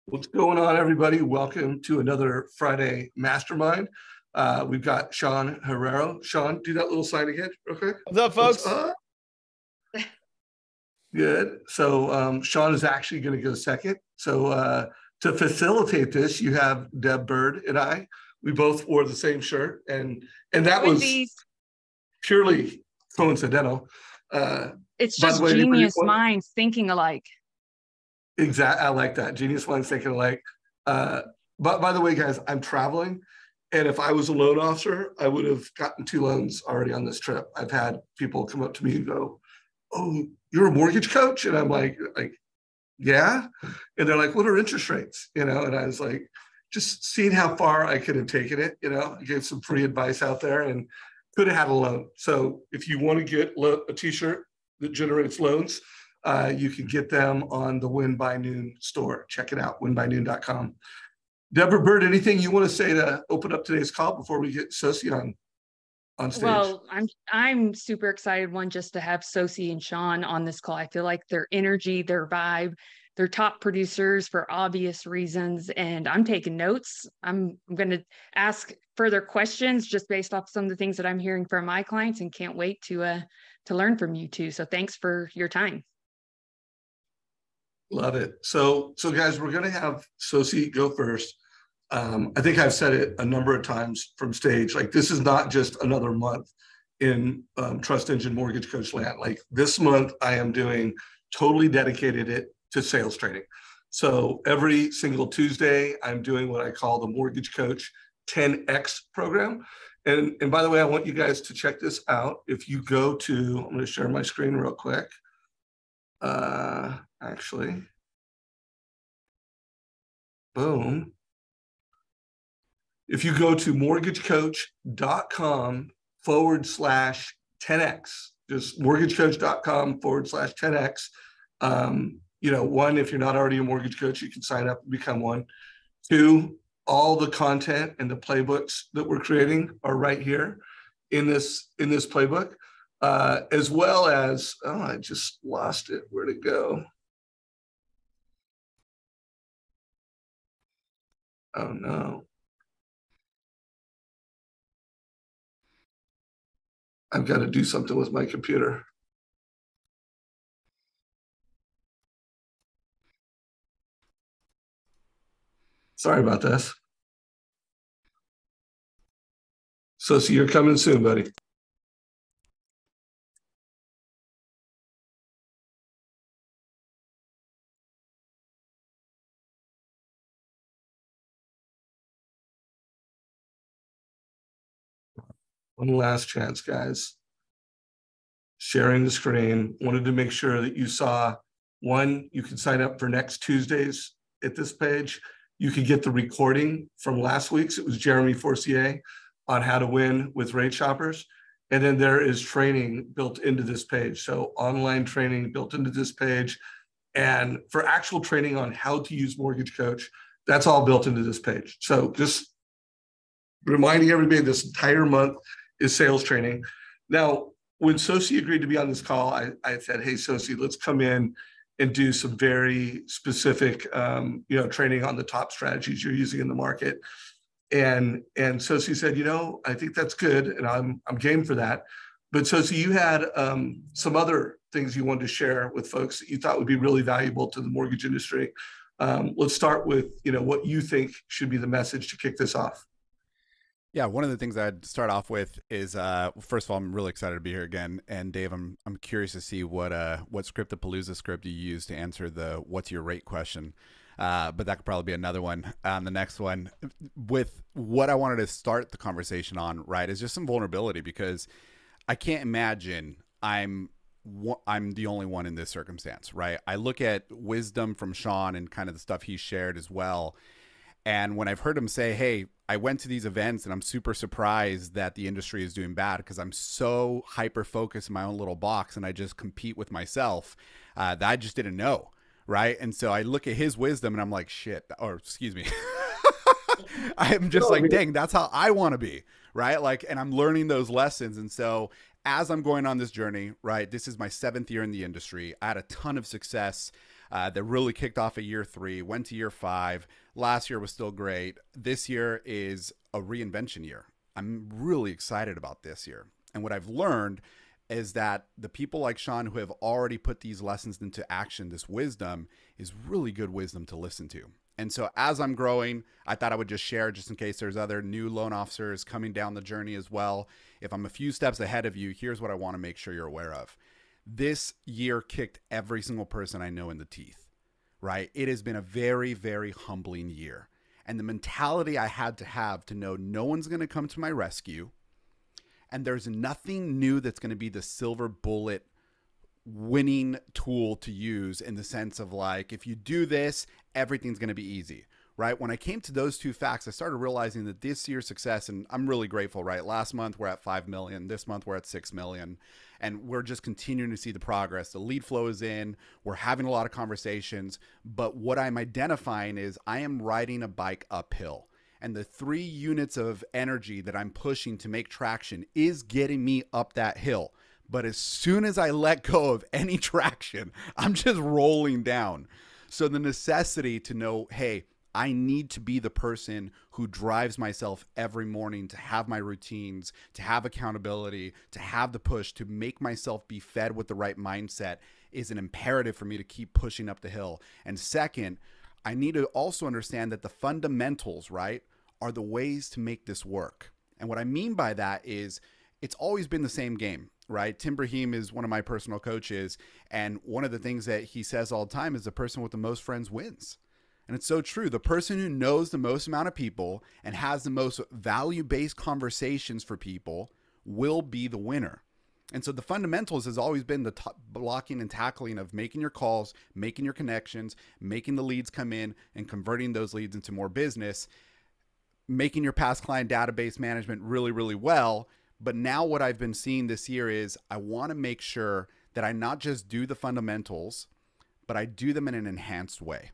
What's going on, everybody? Welcome to another Friday Mastermind. We've got Sean Herrero. Sean, do that little sign again, real quick. What's up, What's folks? up? Good. So Sean is actually going to go second. So to facilitate this, you have Deb Bird and I. We both wore the same shirt, and that was purely coincidental. It's By the just way, genius minds thinking alike. Exactly. I like that. Genius minds thinking alike. But by the way, guys, I'm traveling. And if I was a loan officer, I would have gotten 2 loans already on this trip. I've had people come up to me and go, "Oh, you're a mortgage coach?" And I'm like, yeah. And they're like, "What are interest rates?" And I was like, just seeing how far I could have taken it. I gave some free advice out there and could have had a loan. So if you want to get a t-shirt that generates loans, you can get them on the Win by Noon store. Check it out, winbynoon.com. Deborah Bird, anything you want to say to open up today's call before we get Sosi on stage? Well, I'm super excited, just to have Sosi and Sean on this call. I feel like their energy, their vibe, they're top producers for obvious reasons, and I'm taking notes. I'm going to ask further questions just based off some of the things that I'm hearing from my clients, and can't wait to learn from you two. So thanks for your time. Love it. So guys, we're going to have Sosi go first. I think I've said it a number of times from stage. Like, this is not just another month in Trust Engine Mortgage Coach land. Like, this month, I am doing totally dedicated it to sales training. So every single Tuesday, I'm doing what I call the Mortgage Coach 10X program. And by the way, I want you guys to check this out. If you go to, I'm going to share my screen real quick. Actually, boom. If you go to mortgagecoach.com/10x, just mortgagecoach.com/10x. One, if you're not already a mortgage coach, you can sign up and become one. 2, all the content and the playbooks that we're creating are right here in this playbook, as well as, I just lost it. Where'd it go? Oh no. I've got to do something with my computer. Sorry about this. Sosi, you're coming soon, buddy. One last chance, guys. Sharing the screen. Wanted to make sure that you saw, one, you can sign up for next Tuesdays at this page. You can get the recording from last week's. It was Jeremy Forcier on how to win with rate shoppers. And then there is training built into this page. So online training built into this page. And for actual training on how to use Mortgage Coach, that's all built into this page. So just reminding everybody, this entire month is sales training. Now, when Sosi agreed to be on this call, I said, "Hey, Sosi, let's come in and do some very specific, training on the top strategies you're using in the market." And Sosi said, "I think that's good, and I'm game for that." But Sosi, you had some other things you wanted to share with folks that you thought would be really valuable to the mortgage industry. Let's start with what you think should be the message to kick this off. Yeah, one of the things I'd start off with is, first of all, I'm really excited to be here again. And Dave, I'm curious to see what Scriptapalooza script you use to answer the "what's your rate" question. But that could probably be another one. The next one, with what I wanted to start the conversation on, right, is just some vulnerability, because I can't imagine I'm the only one in this circumstance, right? I look at wisdom from Sean and kind of the stuff he shared as well. And when I've heard him say, "Hey, I went to these events and I'm super surprised that the industry is doing bad because I'm so hyper focused in my own little box and I just compete with myself," that I just didn't know. Right. And so I look at his wisdom and I'm like, shit, or excuse me. I'm just like, dang, that's how I want to be. Right. Like, and I'm learning those lessons. And so as I'm going on this journey, right, this is my 7th year in the industry. I had a ton of success that really kicked off at year 3, went to year 5. Last year was still great. This year is a reinvention year. I'm really excited about this year. And what I've learned is that the people like Sean who have already put these lessons into action, this wisdom is really good wisdom to listen to. And so as I'm growing, I thought I would just share just in case there's other new loan officers coming down the journey as well. If I'm a few steps ahead of you, here's what I want to make sure you're aware of. This year kicked every single person I know in the teeth, right? It has been a very, very humbling year. And the mentality I had to have to know no one's going to come to my rescue. And there's nothing new that's going to be the silver bullet winning tool to use in the sense of like, if you do this, everything's going to be easy, right? When I came to those two facts, I started realizing that this year's success, and I'm really grateful, right? Last month, we're at 5 million. This month, we're at 6 million. And we're just continuing to see the progress. The lead flow is in. We're having a lot of conversations. But what I'm identifying is I am riding a bike uphill. And the 3 units of energy that I'm pushing to make traction is getting me up that hill. But as soon as I let go of any traction, I'm just rolling down. So the necessity to know, hey, I need to be the person who drives myself every morning to have my routines, to have accountability, to have the push, to make myself be fed with the right mindset is an imperative for me to keep pushing up the hill. And second, I need to also understand that the fundamentals, right, are the ways to make this work. And what I mean by that is it's always been the same game, right? Tim Brahim is one of my personal coaches. And one of the things that he says all the time is the person with the most friends wins. And it's so true. The person who knows the most amount of people and has the most value-based conversations for people will be the winner. And so the fundamentals has always been the blocking and tackling of making your calls, making your connections, making the leads come in and converting those leads into more business, making your past client database management really, really well. But now what I've been seeing this year is I want to make sure that I not just do the fundamentals, but I do them in an enhanced way.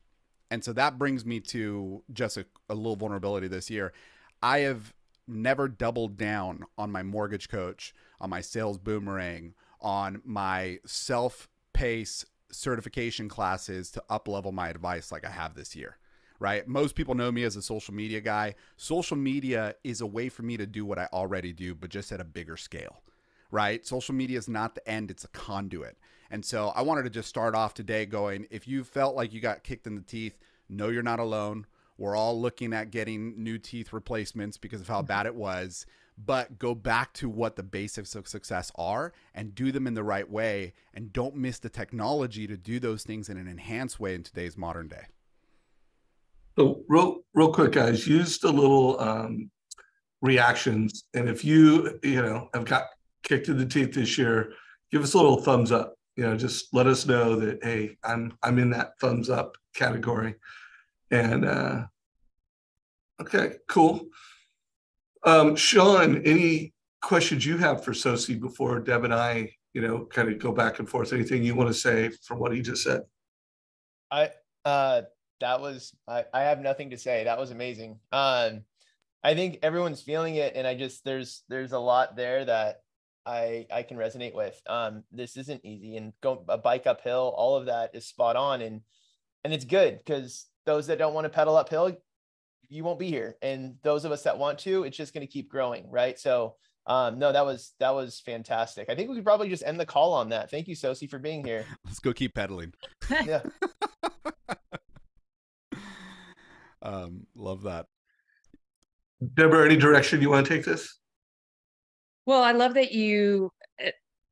And so that brings me to just a little vulnerability this year. I have never doubled down on my mortgage coach, on my sales boomerang, on my self-pace certification classes to up-level my advice like I have this year, right? Most people know me as a social media guy. Social media is a way for me to do what I already do, but just at a bigger scale, right? Social media is not the end, it's a conduit. And so I wanted to just start off today going, if you felt like you got kicked in the teeth, no, you're not alone. We're all looking at getting new teeth replacements because of how bad it was, but go back to what the basics of success are and do them in the right way. And don't miss the technology to do those things in an enhanced way in today's modern day. So real quick, guys, use the little reactions. And if you have got kicked in the teeth this year, give us a little thumbs up. Just let us know that, hey, I'm in that thumbs up category. And okay, cool. Sean, any questions you have for Sosi before Deb and I, kind of go back and forth? Anything you want to say from what he just said? I have nothing to say. That was amazing. I think everyone's feeling it, and there's a lot there that I can resonate with. This isn't easy, and go a bike uphill, all of that is spot on. And it's good because those that don't want to pedal uphill, you won't be here. And those of us that want to, it's just going to keep growing. Right. So, no, that was fantastic. I think we could probably just end the call on that. Thank you, Sosi, for being here. Let's go keep pedaling. Yeah. Love that. Deborah, any direction you want to take this? Well, I love that you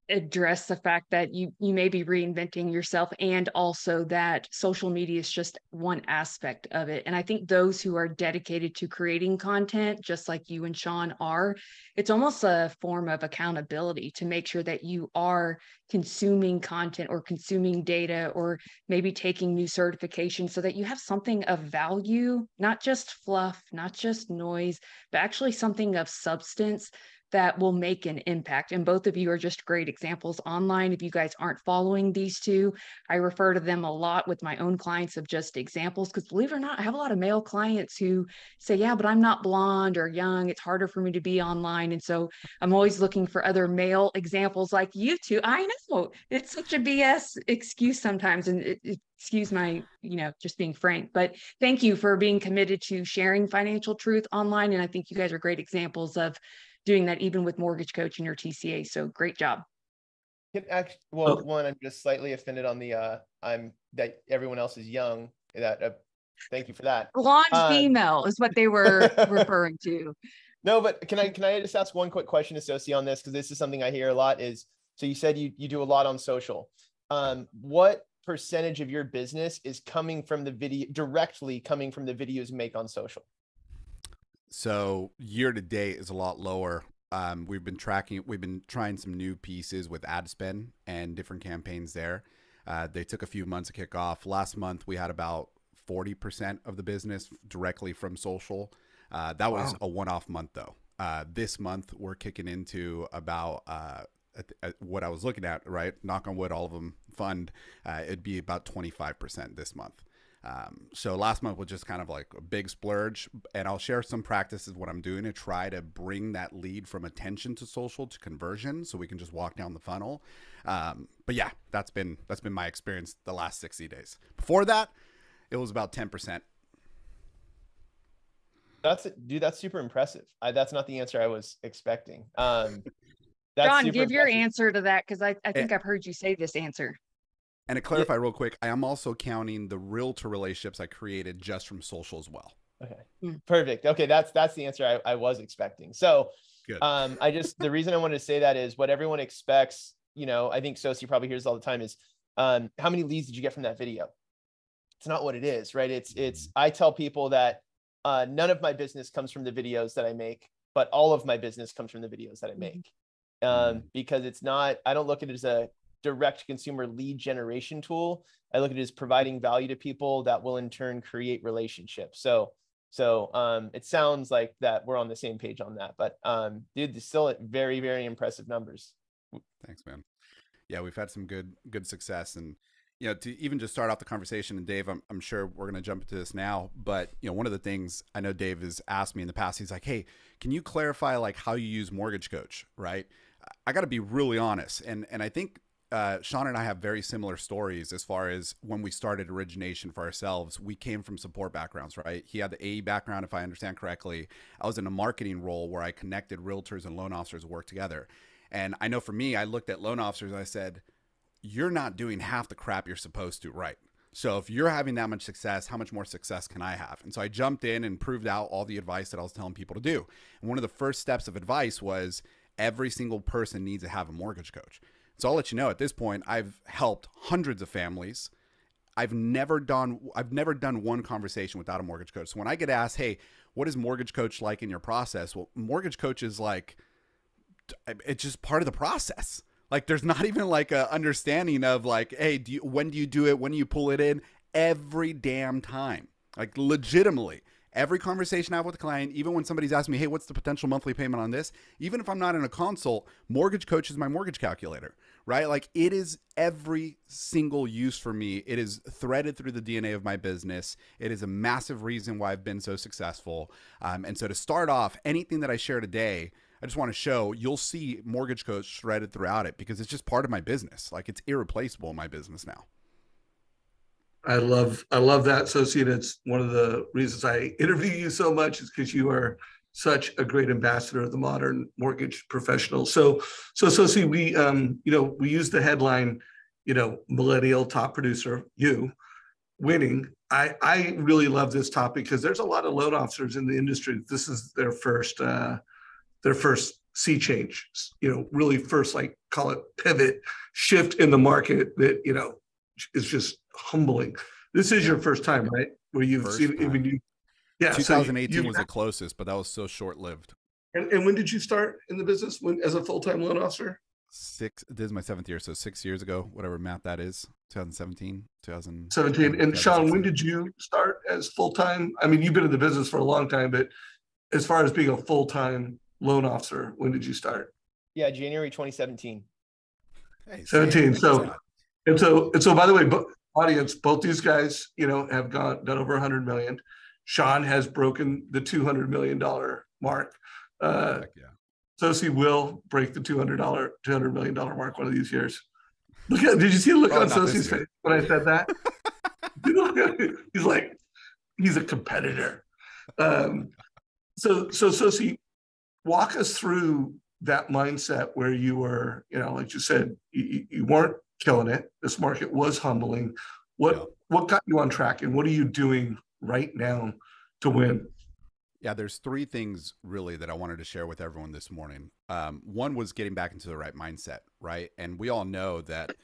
address the fact that you may be reinventing yourself, and also that social media is just one aspect of it. And I think those who are dedicated to creating content, just like you and Sean are, it's almost a form of accountability to make sure that you are consuming content or consuming data or maybe taking new certifications so that you have something of value, not just fluff, not just noise, but actually something of substance. that will make an impact. And both of you are just great examples online. If you guys aren't following these two, I refer to them a lot with my own clients of just examples, because believe it or not, I have a lot of male clients who say, yeah, but I'm not blonde or young. It's harder for me to be online. And so I'm always looking for other male examples like you two. I know it's such a BS excuse sometimes, and excuse my, just being frank, but thank you for being committed to sharing financial truth online. And I think you guys are great examples of doing that, even with Mortgage Coach and your TCA. So great job. Well, one, I'm just slightly offended on the that everyone else is young. That thank you for that. Blonde female is what they were referring to. No, but can I just ask one quick question to Sosi on this, because this is something I hear a lot. Is, so you said you do a lot on social. What percentage of your business is coming from the video, directly coming from the videos you make on social? So year to date is a lot lower. We've been trying some new pieces with ad spend and different campaigns there. They took a few months to kick off. Last month, we had about 40% of the business directly from social. That was a one-off month though. This month we're kicking into about, what I was looking at, right? Knock on wood, all of them fund. It'd be about 25% this month. So last month was just kind of like a big splurge, and I'll share some practices what I'm doing to try to bring that lead from attention to social to conversion, so we can just walk down the funnel. But yeah, that's been my experience the last 60 days. Before that, it was about 10%. That's super impressive. That's not the answer I was expecting. John, give your answer to that, because I think I've heard you say this answer. And to clarify real quick, I am also counting the realtor relationships I created just from social as well. Okay, perfect. Okay, that's the answer I was expecting. So, good. The reason I wanted to say that is what everyone expects. I think Sosi probably hears all the time is, how many leads did you get from that video? It's not what it is, right? It's I tell people that none of my business comes from the videos that I make, but all of my business comes from the videos that I make. Because it's not, I don't look at it as a direct consumer lead generation tool. I look at it as providing value to people that will in turn create relationships. So it sounds like that we're on the same page on that, but dude, it's still at very, very impressive numbers. Thanks, man. Yeah, we've had some good success. And to even just start off the conversation, and Dave, I'm sure we're going to jump into this now, but one of the things I know Dave has asked me in the past, he's like, hey, can you clarify like how you use MortgageCoach, right? I got to be really honest. And I think Sean and I have very similar stories as far as when we started origination for ourselves. We came from support backgrounds, right? He had the AE background, if I understand correctly. I was in a marketing role where I connected realtors and loan officers to work together. And I know for me, I looked at loan officers and I said, you're not doing half the crap you're supposed to, right? So if you're having that much success, how much more success can I have? And so I jumped in and proved out all the advice that I was telling people to do. And one of the first steps of advice was every single person needs to have a mortgage coach. So I'll let you know at this point, I've helped hundreds of families. I've never done one conversation without a mortgage coach. So when I get asked, hey, what is mortgage coach like in your process? Well, mortgage coach is like, it's just part of the process. Like there's not even like a understanding of like, hey, when do you do it? When do you pull it in? Every damn time, like legitimately. Every conversation I have with a client, even when somebody's asking me, hey, what's the potential monthly payment on this? Even if I'm not in a consult, Mortgage Coach is my mortgage calculator, right? Like it is every single use for me. It is threaded through the DNA of my business. It is a massive reason why I've been so successful. And so to start off, anything that I share today, I just want to show you'll see Mortgage Coach threaded throughout it because it's just part of my business. Like it's irreplaceable in my business now. I love that, Sosi, and it's one of the reasons I interview you so much is because you are such a great ambassador of the modern mortgage professional. So Sosi, we use the headline, millennial top producer, you winning. I really love this topic because there's a lot of loan officers in the industry. This is their first sea change, really first, like call it pivot shift in the market that, is just humbling. This is your first time, right? Where you've seen even you. Yeah, 2018 was the closest, but that was so short-lived. And when did you start in the business? When as a full-time loan officer? This is my 7th year, so 6 years ago, whatever math that is. 2017. And Sean, when did you start as full-time? I mean, you've been in the business for a long time, but as far as being a full-time loan officer? When did you start? Yeah, January 2017. Hey, 17. Sam, So by the way, audience, both these guys, have done over 100 million. Sean has broken the $200 million mark. heck yeah. Sosi will break the $200 million mark one of these years. Did you see the look on Sosi's face when I said that? He's like, he's a competitor. So Sosi, walk us through that mindset where you were, like you said, you weren't killing it. This market was humbling. What got you on track, and what are you doing right now to win? Yeah, there's three things really that I wanted to share with everyone this morning. One was getting back into the right mindset, right? And we all know that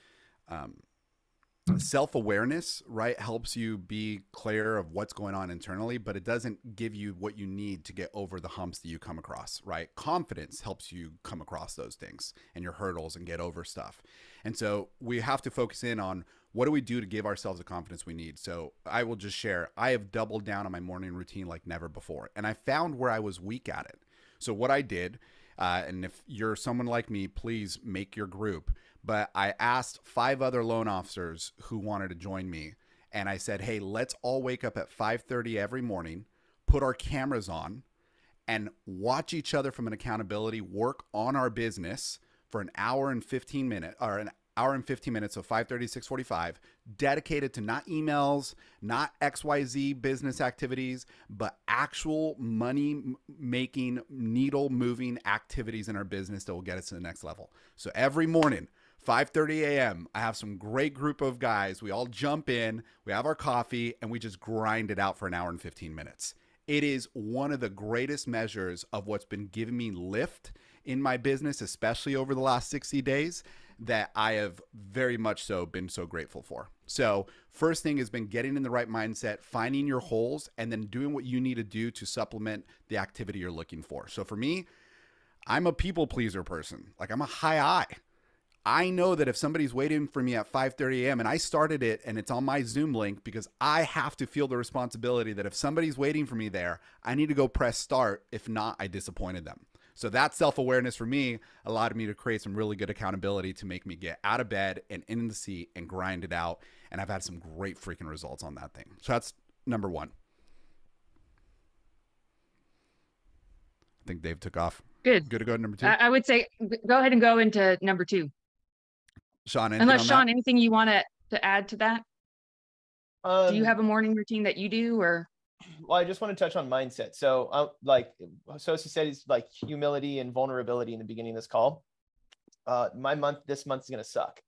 self-awareness, right, helps you be clear of what's going on internally, but it doesn't give you what you need to get over the humps that you come across, right? Confidence helps you come across those things and your hurdles and get over stuff. And so we have to focus in on what do we do to give ourselves the confidence we need. So I will just share, I have doubled down on my morning routine like never before. And I found where I was weak at it. So what I did, and if you're someone like me, please make your group. But I asked 5 other loan officers who wanted to join me. And I said, hey, let's all wake up at 5:30 every morning, put our cameras on, and watch each other from an accountability, work on our business for an hour and 15 minutes, or an hour and 15 minutes, so 5:30 to 6:45, dedicated to not emails, not XYZ business activities, but actual money-making, needle-moving activities in our business that will get us to the next level. So every morning, 5:30 a.m., I have some great group of guys. We all jump in, we have our coffee, and we just grind it out for an hour and 15 minutes. It is one of the greatest measures of what's been giving me lift in my business, especially over the last 60 days, that I have very much so been so grateful for. So first thing has been getting in the right mindset, finding your holes, and then doing what you need to do to supplement the activity you're looking for. So for me, I'm a people pleaser person. Like, I'm a high I. I know that if somebody's waiting for me at 5:30 a.m. and I started it and it's on my Zoom link, because I have to feel the responsibility that if somebody's waiting for me there, I need to go press start. If not, I disappointed them. So that self-awareness for me allowed me to create some really good accountability to make me get out of bed and in the seat and grind it out. And I've had some great freaking results on that thing. So that's number one. I think Dave took off. Good. Good to go to number 2. I would say go ahead and go into number 2. Sean, unless Sean, anything you want to add to that? Do you have a morning routine that you do, or? Well, I just want to touch on mindset. So like Sosi said, it's like humility and vulnerability in the beginning of this call. This month is going to suck.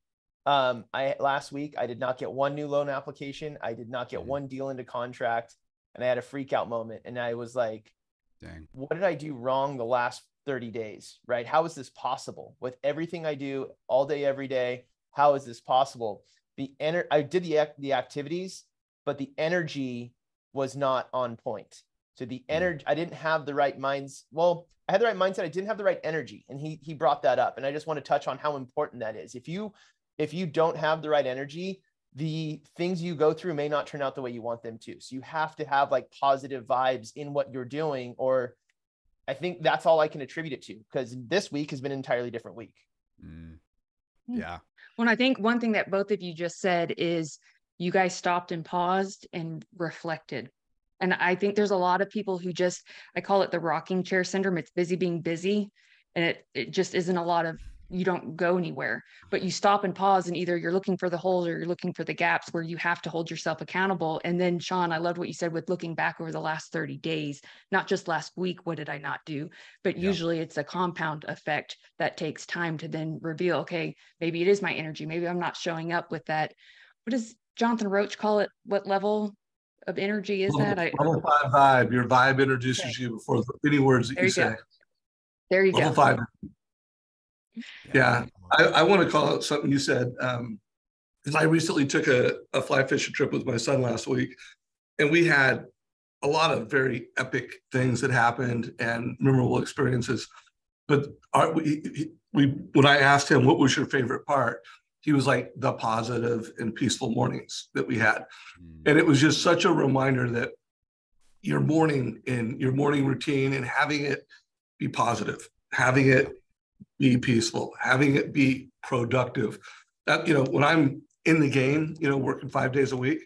Last week, I did not get one new loan application. I did not get one deal into contract, and I had a freak out moment. And I was like, dang, what did I do wrong the last 30 days, right? How is this possible with everything I do all day, every day? How is this possible? I did the activities, but the energy was not on point. So the energy, I didn't have the right minds. Well, I had the right mindset. I didn't have the right energy. And he brought that up. And I just want to touch on how important that is. If you don't have the right energy, the things you go through may not turn out the way you want them to. So you have to have like positive vibes in what you're doing, or I think that's all I can attribute it to, because this week has been an entirely different week. Yeah. Well, I think one thing that both of you just said is you guys stopped and paused and reflected. And I think there's a lot of people who I call it the rocking chair syndrome. It's busy being busy. And it just isn't a lot of, you don't go anywhere, but you stop and pause, and either you're looking for the holes or you're looking for the gaps where you have to hold yourself accountable. And then Sean, I loved what you said with looking back over the last 30 days, not just last week, what did I not do? But usually it's a compound effect that takes time to then reveal, okay, maybe it is my energy. Maybe I'm not showing up with that. What does Jonathan Roach call it? What level of energy is that? Level 5 vibe. Your vibe introduces you before any words that you say. There you go. Level 5. Yeah, I want to call out something you said, because I recently took a fly fishing trip with my son last week, and we had a lot of very epic things that happened and memorable experiences. But when I asked him what was your favorite part, he was like, the positive and peaceful mornings that we had. And it was just such a reminder that your morning routine and having it be positive, having it be peaceful, having it be productive. That, when I'm in the game, working 5 days a week,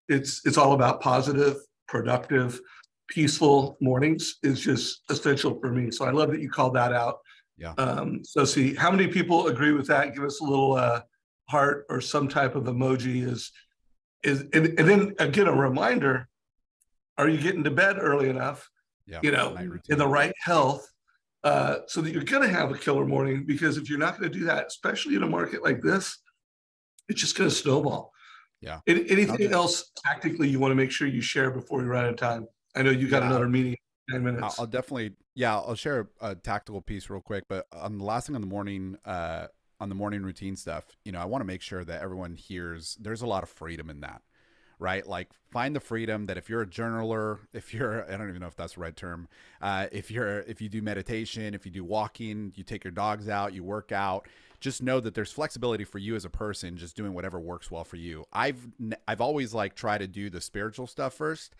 it's all about positive, productive, peaceful mornings is just essential for me. So I love that you called that out. Yeah. So see, how many people agree with that? Give us a little heart or some type of emoji and then again, a reminder, are you getting to bed early enough, Yeah. in the right health, so that you're going to have a killer morning? Because if you're not going to do that, especially in a market like this, it's just going to snowball. Yeah. Anything else tactically you want to make sure you share before we run out of time? I know you got another meeting in 10 minutes. I'll definitely, I'll share a tactical piece real quick, but on the last thing on the morning routine stuff, I want to make sure that everyone hears there's a lot of freedom in that, right? Like find the freedom that if you're a journaler, I don't even know if that's the right term. If you do meditation, if you do walking, you take your dogs out, you work out, just know that there's flexibility for you as a person, just doing whatever works well for you. I've always tried to do the spiritual stuff first.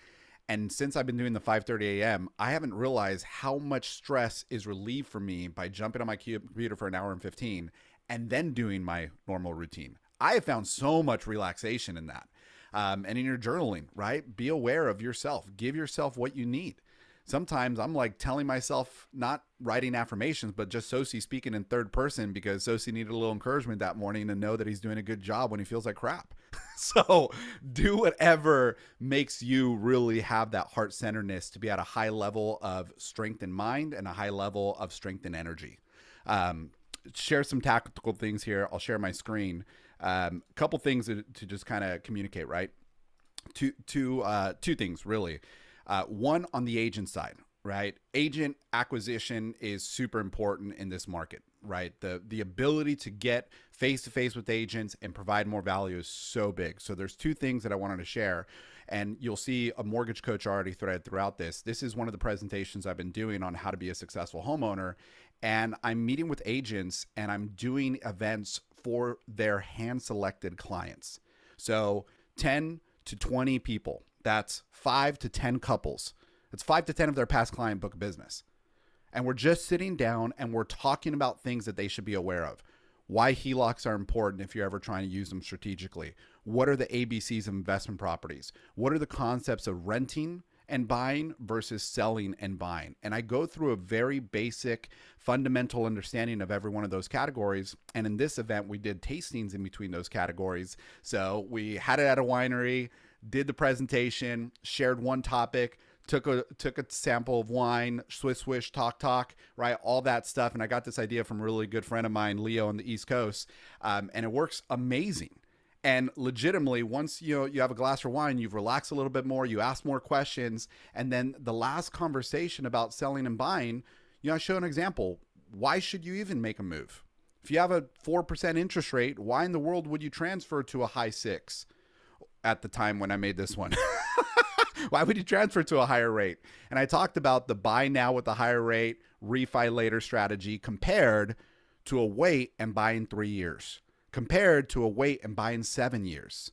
And since I've been doing the 5:30 a.m., I haven't realized how much stress is relieved for me by jumping on my computer for an hour and 15 and then doing my normal routine. I have found so much relaxation in that. And in your journaling, right? Be aware of yourself. Give yourself what you need. Sometimes I'm telling myself, not writing affirmations, but just Sosi speaking in third person because Sosi needed a little encouragement that morning to know that he's doing a good job when he feels like crap. So do whatever makes you really have that heart centeredness to be at a high level of strength in mind and a high level of strength in energy. Share some tactical things here. I'll share my screen. A couple things to just kind of communicate, right? Two things really. One on the agent side, right? Agent acquisition is super important in this market, right? The ability to get face-to-face with agents and provide more value is so big. So there's two things that I wanted to share, and you'll see a mortgage coach already threaded throughout this. This is one of the presentations I've been doing on how to be a successful homeowner, and I'm meeting with agents and I'm doing events for their hand-selected clients. So 10 to 20 people. That's 5 to 10 couples. It's 5 to 10 of their past client book of business. And we're just sitting down and we're talking about things that they should be aware of. Why HELOCs are important if you're ever trying to use them strategically. What are the ABCs of investment properties? What are the concepts of renting and buying versus selling and buying? And I go through a very basic fundamental understanding of every one of those categories. And in this event, we did tastings in between those categories. So we had it at a winery, did the presentation, shared one topic, took a sample of wine, swish, talk, right? All that stuff. And I got this idea from a really good friend of mine, Leo, on the East Coast. And it works amazing. And legitimately, once you have a glass of wine, you've relaxed a little bit more, you ask more questions. And then the last conversation about selling and buying, I show an example. Why should you even make a move? If you have a 4% interest rate, why in the world would you transfer to a high 6 at the time when I made this one? Why would you transfer to a higher rate? And I talked about the buy now with a higher rate, refi later strategy compared to a wait and buy in 3 years, compared to a wait and buy in 7 years.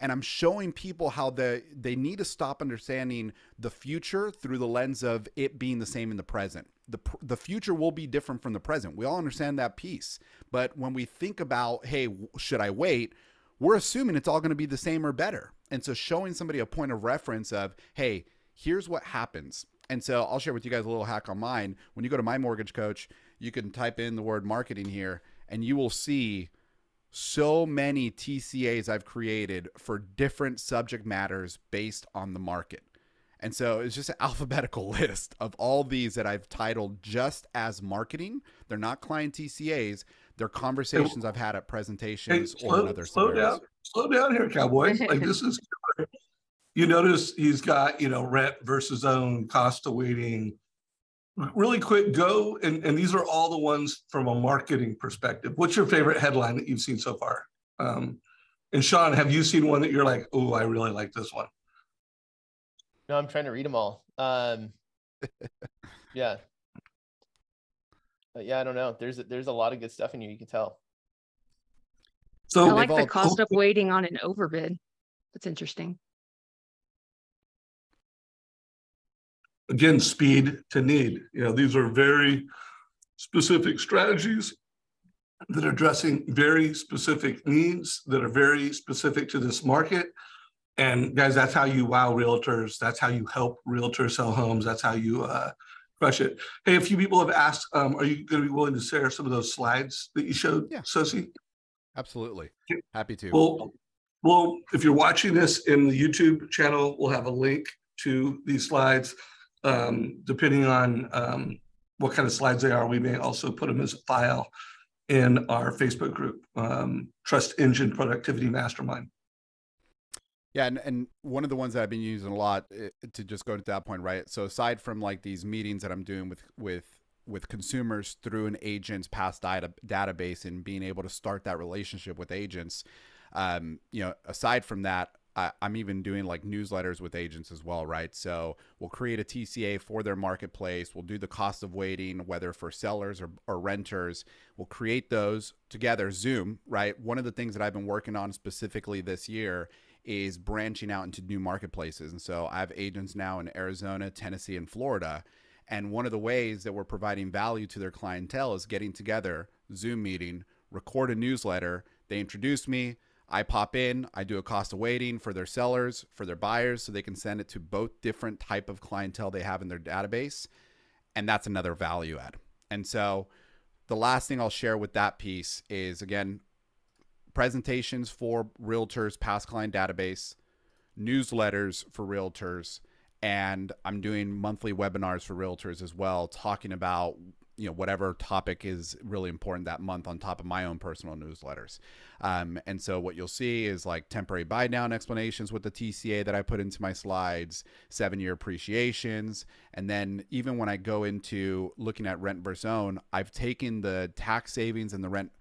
And I'm showing people how they need to stop understanding the future through the lens of it being the same in the present. The future will be different from the present. We all understand that piece. But when we think about, hey, should I wait? We're assuming it's all going to be the same or better. And so showing somebody a point of reference of, hey, here's what happens. And so I'll share with you guys a little hack on mine. When you go to My Mortgage Coach, you can type in the word marketing here and you will see so many TCAs I've created for different subject matters based on the market. And so it's just an alphabetical list of all these that I've titled just as marketing. They're not client TCAs. They're conversations I've had at presentations or in other scenarios. Slow down here, cowboy. This is, you notice he's got, rent versus own, cost of waiting. Really quick, go, and these are all the ones from a marketing perspective. What's your favorite headline that you've seen so far? And Sean, have you seen one that you're like, oh, I really like this one? No, I'm trying to read them all. Yeah. But yeah, I don't know. There's a lot of good stuff in here. You can tell. So I like the cost of waiting on an overbid. That's interesting. Again, speed to need. These are very specific strategies that are addressing very specific needs that are very specific to this market. And guys, that's how you wow realtors. That's how you help realtors sell homes. That's how you crush it. Hey, a few people have asked, are you going to be willing to share some of those slides that you showed, Yeah, Sosi? absolutely. Happy to. Well, if you're watching this in the YouTube channel, we'll have a link to these slides. Depending on what kind of slides they are, we may also put them as a file in our Facebook group, Trust Engine Productivity Mastermind. Yeah, and one of the ones that I've been using a lot, to just go to that point, right? So aside from like these meetings that I'm doing with consumers through an agent's past database and being able to start that relationship with agents, aside from that, I'm even doing like newsletters with agents as well, right? So we'll create a TCA for their marketplace. We'll do the cost of waiting, whether for sellers or renters. We'll create those together, Zoom, right? One of the things that I've been working on specifically this year is branching out into new marketplaces. And so I have agents now in Arizona, Tennessee, and Florida. And one of the ways that we're providing value to their clientele is getting together, Zoom meeting, record a newsletter. They introduce me. I pop in, I do a cost of waiting for their sellers, for their buyers, so they can send it to both different type of clientele they have in their database. And that's another value add. And so the last thing I'll share with that piece is, again, presentations for realtors, past client database, newsletters for realtors, and I'm doing monthly webinars for realtors as well, talking about whatever topic is really important that month on top of my own personal newsletters. And so what you'll see is like temporary buy down explanations with the TCA that I put into my slides, 7-year appreciations. And then even when I go into looking at rent versus own, I've taken the tax savings and the rent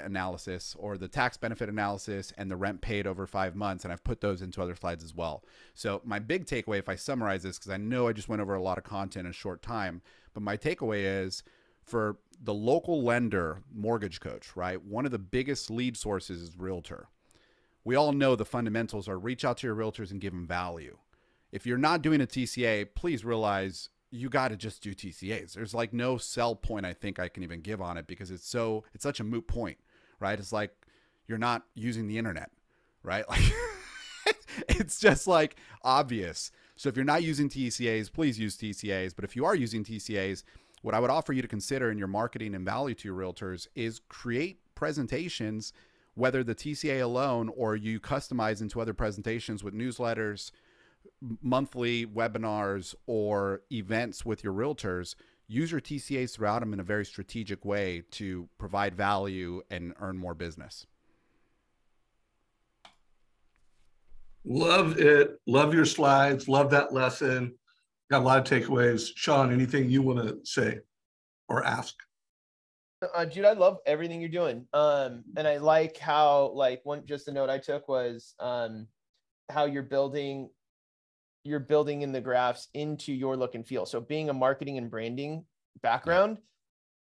analysis, or the tax benefit analysis, and the rent paid over 5 months, and I've put those into other slides as well. So my big takeaway, if I summarize this, because I know I just went over a lot of content in a short time, but my takeaway is, for the local lender, MortgageCoach, right? One of the biggest lead sources is realtor. We all know the fundamentals are reach out to your realtors and give them value. If you're not doing a TCA, please realize you got to just do TCAs. There's like no sell point I think I can even give on it, because it's such a moot point, right? It's like you're not using the internet, right? Like it's just like obvious. So if you're not using TCAs, please use TCAs. But if you are using TCAs, what I would offer you to consider in your marketing and value to your realtors is create presentations, whether the TCA alone or you customize into other presentations with newsletters, monthly webinars, or events with your realtors. Use your TCAs throughout them in a very strategic way to provide value and earn more business. Love it. Love your slides. Love that lesson. Got a lot of takeaways. Sean, anything you want to say or ask? Jude, I love everything you're doing. And I like how, just a note I took was how you're building in the graphs into your look and feel. So being a marketing and branding background,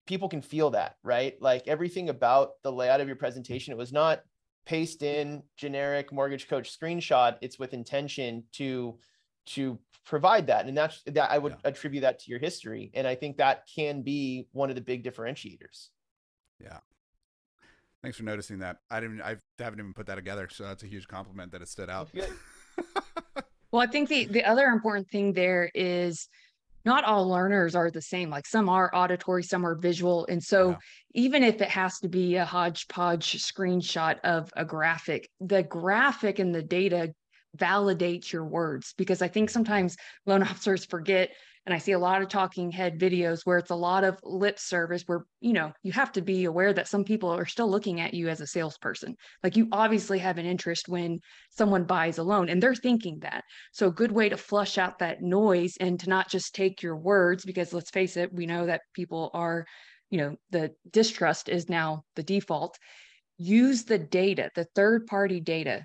people can feel that, right? Like everything about the layout of your presentation, it was not paste in generic MortgageCoach screenshot. It's with intention to provide that. And that I would attribute that to your history. And I think that can be one of the big differentiators. Yeah. Thanks for noticing that. I haven't even put that together. So that's a huge compliment that it stood out. Well, I think the other important thing there is not all learners are the same. Like some are auditory, some are visual. And so even if it has to be a hodgepodge screenshot of a graphic, the graphic and the data validates your words, because I think sometimes loan officers forget, and I see a lot of talking head videos where it's a lot of lip service, where, you have to be aware that some people are still looking at you as a salesperson. Like you obviously have an interest when someone buys a loan and they're thinking that. So a good way to flush out that noise and to not just take your words, because let's face it, we know that people are, the distrust is now the default. Use the data, the third-party data,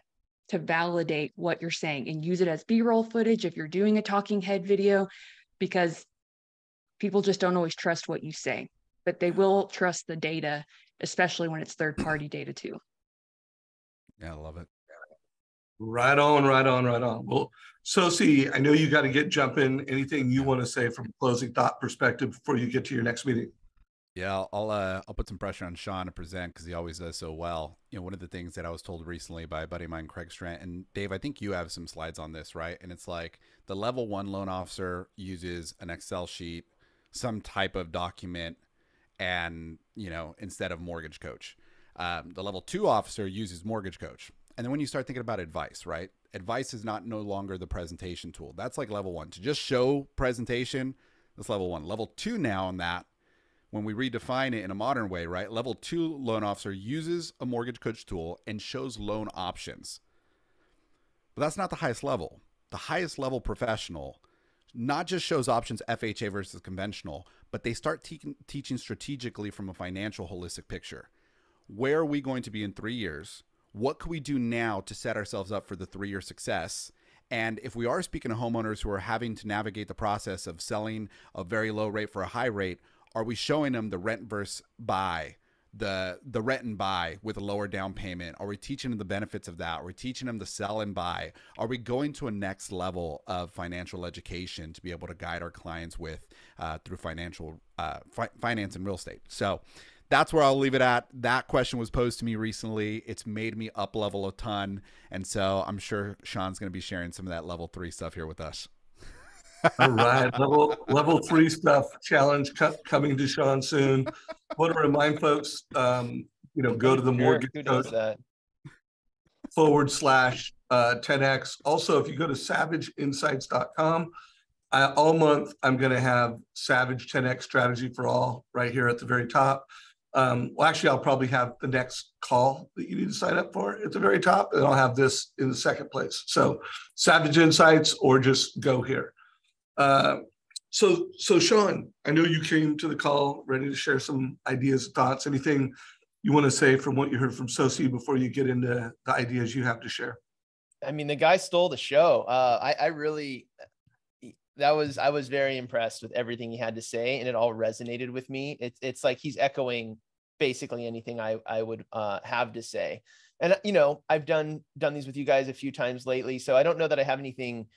to validate what you're saying, and use it as B-roll footage if you're doing a talking head video, because people just don't always trust what you say, but they will trust the data, especially when it's third-party data too. Yeah, I love it. Right on, right on, right on. Well, Sosi, I know you got to get jumping. Anything you want to say from a closing thought perspective before you get to your next meeting? Yeah, I'll put some pressure on Sean to present because he always does so well. You know, one of the things that I was told recently by a buddy of mine, Craig Strant, and Dave, I think you have some slides on this, right? And it's like the level one loan officer uses an Excel sheet, some type of document, and instead of MortgageCoach. The level two officer uses MortgageCoach. And then when you start thinking about advice, right? Advice is not no longer the presentation tool. That's like level one. To just show presentation, that's level one. Level two now on that, when we redefine it in a modern way, right? Level two loan officer uses a MortgageCoach tool and shows loan options. But that's not the highest level. The highest level professional not just shows options FHA versus conventional, but they start teaching strategically from a financial holistic picture. Where are we going to be in 3 years? What can we do now to set ourselves up for the 3-year success? And if we are speaking to homeowners who are having to navigate the process of selling a very low rate for a high rate, are we showing them the rent versus buy, the rent and buy with a lower down payment? Are we teaching them the benefits of that? Are we teaching them the sell and buy? Are we going to a next level of financial education to be able to guide our clients with through financial finance and real estate? So that's where I'll leave it at. That question was posed to me recently. It's made me up level a ton. And so I'm sure Sean's going to be sharing some of that level 3 stuff here with us. All right, level 3 stuff challenge coming to Sean soon. Want to remind folks, go to the MortgageCoach /10x. Also, if you go to savageinsights.com, all month I'm going to have Savage 10x strategy for all right here at the very top. Well, actually, I'll probably have the next call that you need to sign up for at the very top, and I'll have this in the second place. So Savage Insights, or just go here. So Sean, I know you came to the call ready to share some ideas and thoughts. Anything you want to say from what you heard from Sosi before you get into the ideas you have to share? I mean, the guy stole the show. I was very impressed with everything he had to say, and it all resonated with me. It's like he's echoing basically anything I would have to say. And I've done these with you guys a few times lately, so I don't know that I have anything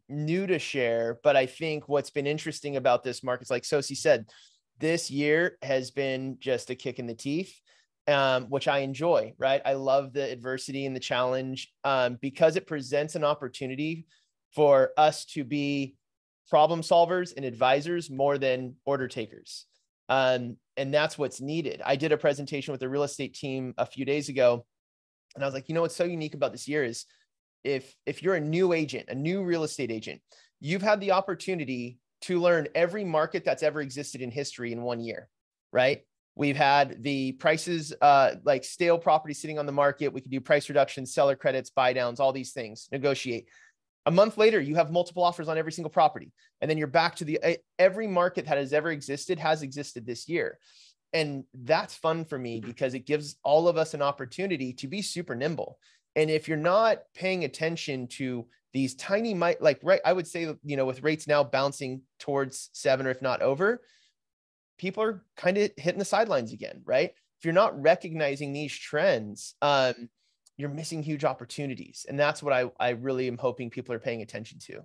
new to share. But I think what's been interesting about this market is, like Sosi said, this year has been just a kick in the teeth, which I enjoy, right? I love the adversity and the challenge because it presents an opportunity for us to be problem solvers and advisors more than order takers. And that's what's needed. I did a presentation with the real estate team a few days ago, and I was like, what's so unique about this year is if you're a new agent, a new real estate agent, you've had the opportunity to learn every market that's ever existed in history in 1 year, right? We've had the prices, like stale property sitting on the market. We could do price reductions, seller credits, buy downs, all these things, negotiate. A month later, you have multiple offers on every single property. And then you're back to every market that has ever existed has existed this year. And that's fun for me because it gives all of us an opportunity to be super nimble. And if you're not paying attention to these tiny, I would say, with rates now bouncing towards 7, or if not over, people are kind of hitting the sidelines again, right? If you're not recognizing these trends, you're missing huge opportunities. And that's what I really am hoping people are paying attention to.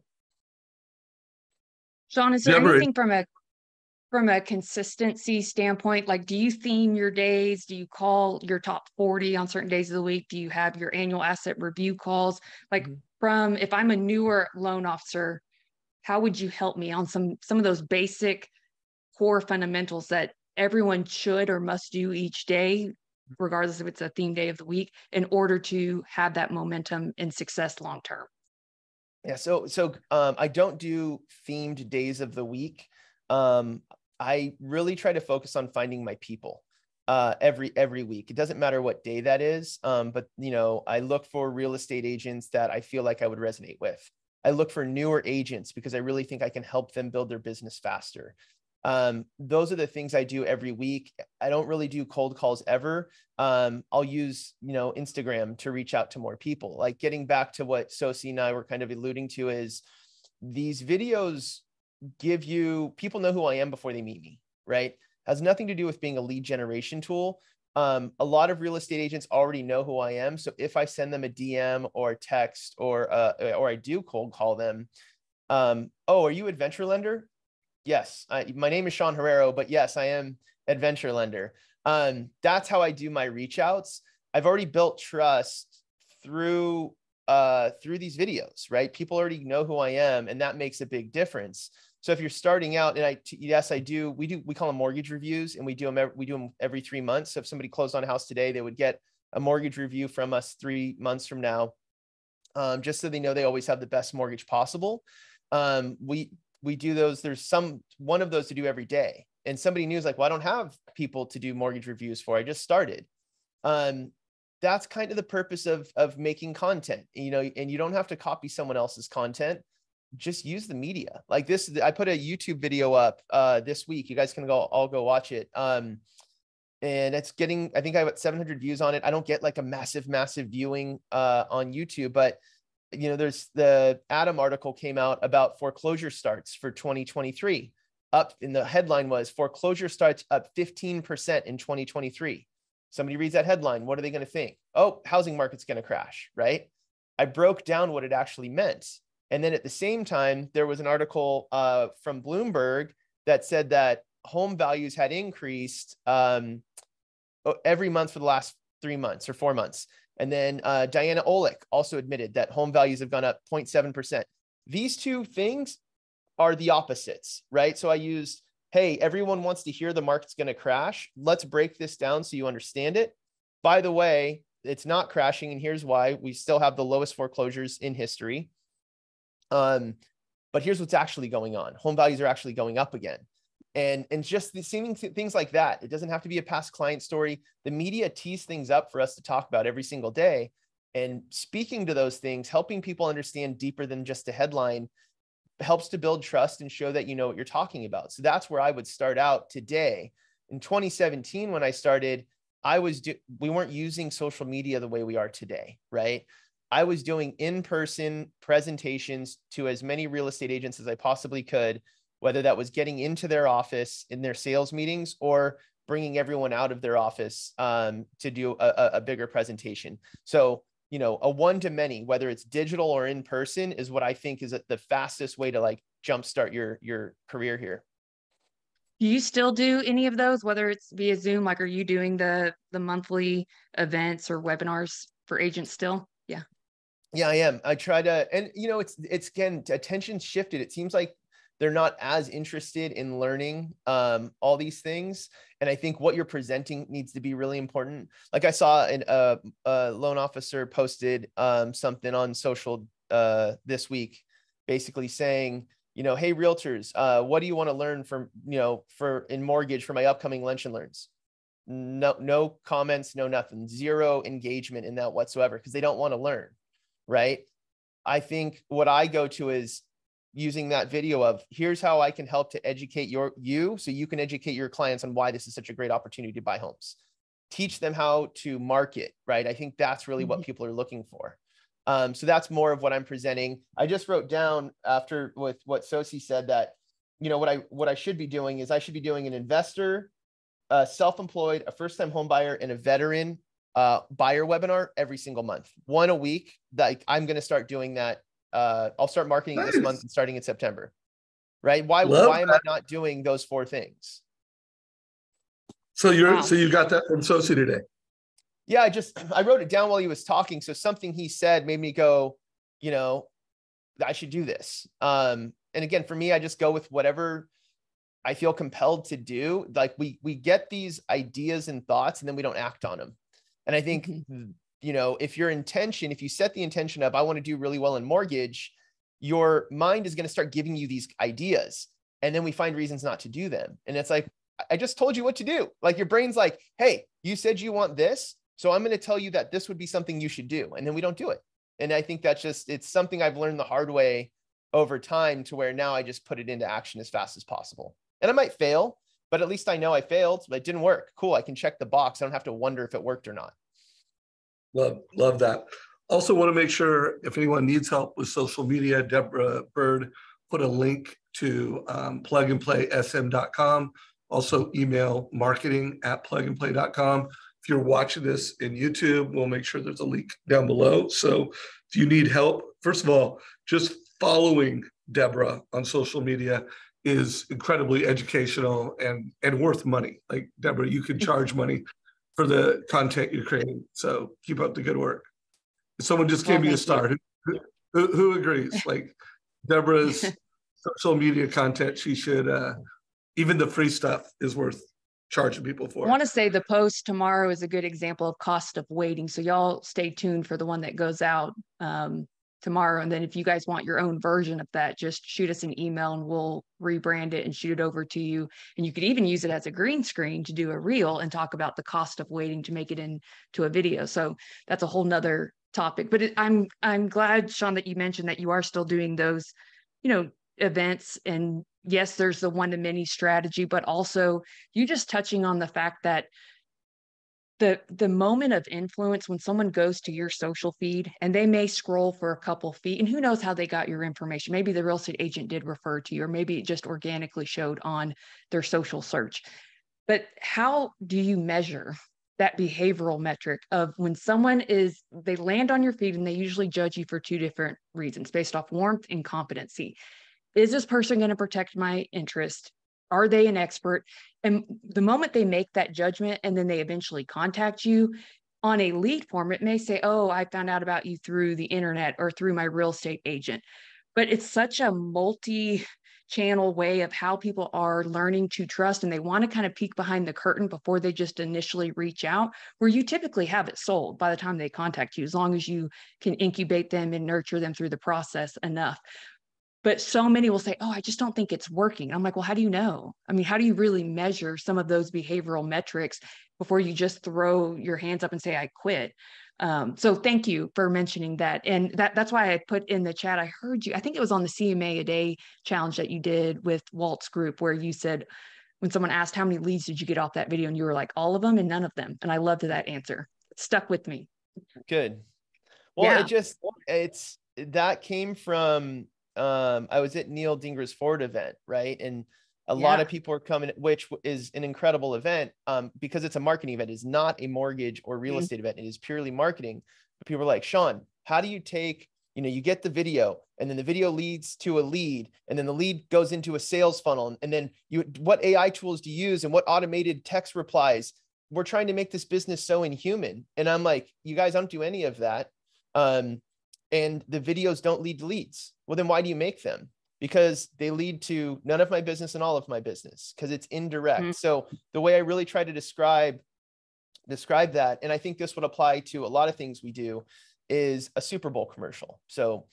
Sean, is there anything from a consistency standpoint? Like, do you theme your days? Do you call your top 40 on certain days of the week? Do you have your annual asset review calls? Like, if I'm a newer loan officer, how would you help me on some of those basic core fundamentals that everyone should or must do each day, regardless if it's a theme day of the week, in order to have that momentum and success long term? Yeah, so I don't do themed days of the week. I really try to focus on finding my people every week. It doesn't matter what day that is, but I look for real estate agents that I feel like I would resonate with. I look for newer agents because I really think I can help them build their business faster. Those are the things I do every week. I don't really do cold calls ever. I'll use, Instagram to reach out to more people. Like, getting back to what Sosi and I were kind of alluding to, is these videos give you, people know who I am before they meet me, right? Has nothing to do with being a lead generation tool, A lot of real estate agents already know who I am. So if I send them a DM or a text or I do cold call them, oh, are you a venture lender? Yes, my name is Sean Herrero, but yes, I am a venture lender. That's how I do my reach outs. I've already built trust through these videos, right? People already know who I am, and that makes a big difference. So if you're starting out, and yes, I do. We call them mortgage reviews, and we do them every 3 months. So if somebody closed on a house today, they would get a mortgage review from us 3 months from now, just so they know they always have the best mortgage possible. We do those. There's one of those to do every day. And somebody new is like, well, I don't have people to do mortgage reviews for. I just started. That's kind of the purpose of making content, you know, and you don't have to copy someone else's content. Just use the media like this. I put a YouTube video up this week. You guys can all go watch it. And it's getting, I think I got 700 views on it. I don't get like a massive viewing on YouTube, but you know, there's the Adam article came out about foreclosure starts for 2023. Up in the headline was foreclosure starts up 15% in 2023. Somebody reads that headline. What are they going to think? Oh, housing market's going to crash, right? I broke down what it actually meant. And then at the same time, there was an article from Bloomberg that said that home values had increased every month for the last 3 months or 4 months. And then Diana Olick also admitted that home values have gone up 0.7%. These two things are the opposites, right? So I used, hey, everyone wants to hear the market's going to crash. Let's break this down so you understand it. By the way, it's not crashing, and here's why. We still have the lowest foreclosures in history. But here's what's actually going on. Home values are actually going up again. And just the seeming things like that. It doesn't have to be a past client story. The media tees things up for us to talk about every single day. And speaking to those things, helping people understand deeper than just a headline helps to build trust and show that you know what you're talking about. So that's where I would start out today. In 2017, when I started, we weren't using social media the way we are today, right? I was doing in-person presentations to as many real estate agents as I possibly could, whether that was getting into their office in their sales meetings or bringing everyone out of their office to do a bigger presentation. So, you know, a one-to-many, whether it's digital or in person, is what I think is the fastest way to like jumpstart your career here. Do you still do any of those, whether it's via Zoom? Like, are you doing the monthly events or webinars for agents still? Yeah. Yeah, I am. I try to, and you know, it's again, attention shifted. It seems like they're not as interested in learning all these things. And I think what you're presenting needs to be really important. Like I saw a loan officer posted something on social this week, basically saying, you know, hey, realtors, what do you want to learn from, you know, in mortgage for my upcoming lunch and learns? No comments, no nothing, zero engagement in that whatsoever, because they don't want to learn, right? I think what I go to is using that video of here's how I can help to educate you so you can educate your clients on why this is such a great opportunity to buy homes. Teach them how to market, right? I think that's really what people are looking for. So that's more of what I'm presenting. I just wrote down after with what Sosi said that, you know, what I should be doing is I should be doing an investor, a self-employed, a first-time home buyer, and a veteran buyer webinar every single month, one a week. That I'm going to start doing that. I'll start marketing this month and starting in September, right? Why am I not doing those 4 things? So you got that from Sosi today? Yeah, I wrote it down while he was talking. So something he said made me go, you know, I should do this. And again, for me, I just go with whatever I feel compelled to do. Like we get these ideas and thoughts and then we don't act on them. And I think, you know, if you set the intention of, I want to do really well in mortgage, your mind is going to start giving you these ideas. And then we find reasons not to do them. And it's like, I just told you what to do. Like your brain's like, hey, you said you want this. So I'm going to tell you that this would be something you should do. And then we don't do it. And I think it's something I've learned the hard way over time, to where now I just put it into action as fast as possible. And I might fail, but at least I know I failed, but it didn't work. Cool. I can check the box. I don't have to wonder if it worked or not. Love that. Also want to make sure if anyone needs help with social media, Deborah Bird put a link to plugandplaysm.com. Also email marketing@plugandplay.com. If If you're watching this in YouTube, we'll make sure there's a link down below. So if you need help, first of all, just following Deborah on social media is incredibly educational and worth money. Like Deborah, you can charge money for the content you're creating. So keep up the good work. Someone just gave me a star. Who agrees? Like Deborah's social media content, she should, even the free stuff is worth charging people for. I want to say the post tomorrow is a good example of cost of waiting. So y'all stay tuned for the one that goes out tomorrow. And then if you guys want your own version of that, just shoot us an email and we'll rebrand it and shoot it over to you. And you could even use it as a green screen to do a reel and talk about the cost of waiting to make it into a video. So that's a whole nother topic. But I'm glad, Sean, that you mentioned that you are still doing those, events. And yes, there's the one-to-many strategy, but also you just touching on the fact that the moment of influence, when someone goes to your social feed and they may scroll for a couple feet, and who knows how they got your information. Maybe the real estate agent did refer to you, or maybe it just organically showed on their social search. But how do you measure that behavioral metric of when someone they land on your feed and they usually judge you for two different reasons based off warmth and competency? Is this person going to protect my interest? Are they an expert? And the moment they make that judgment and then they eventually contact you on a lead form, it may say, oh, I found out about you through the internet or through my real estate agent. But it's such a multi-channel way of how people are learning to trust, and they want to kind of peek behind the curtain before they just initially reach out, where you typically have it sold by the time they contact you, as long as you can incubate them and nurture them through the process enough. But so many will say, oh, I just don't think it's working. I'm like, well, how do you know? I mean, how do you really measure some of those behavioral metrics before you just throw your hands up and say, I quit? So thank you for mentioning that. And that's why I put in the chat, I heard you, I think it was on the CMA a day challenge that you did with Walt's group, where you said, when someone asked how many leads did you get off that video, and you were like, all of them and none of them. And I loved that answer. It stuck with me. Good. Well, Yeah. that came from, I was at Neil Dinger's Ford event, right? And a lot of people are coming, which is an incredible event, because it's a marketing event. It's not a mortgage or real estate event. It is purely marketing. But people are like, Sean, how do you take, you get the video, and then the video leads to a lead, and then the lead goes into a sales funnel. And then what AI tools do you use, and what automated text replies? We're trying to make this business so inhuman. And I'm like, you guys don't do any of that. And the videos don't lead to leads. Well, then why do you make them? Because they lead to none of my business and all of my business, because it's indirect. So the way I really try to describe that, and I think this would apply to a lot of things we do, is a Super Bowl commercial. So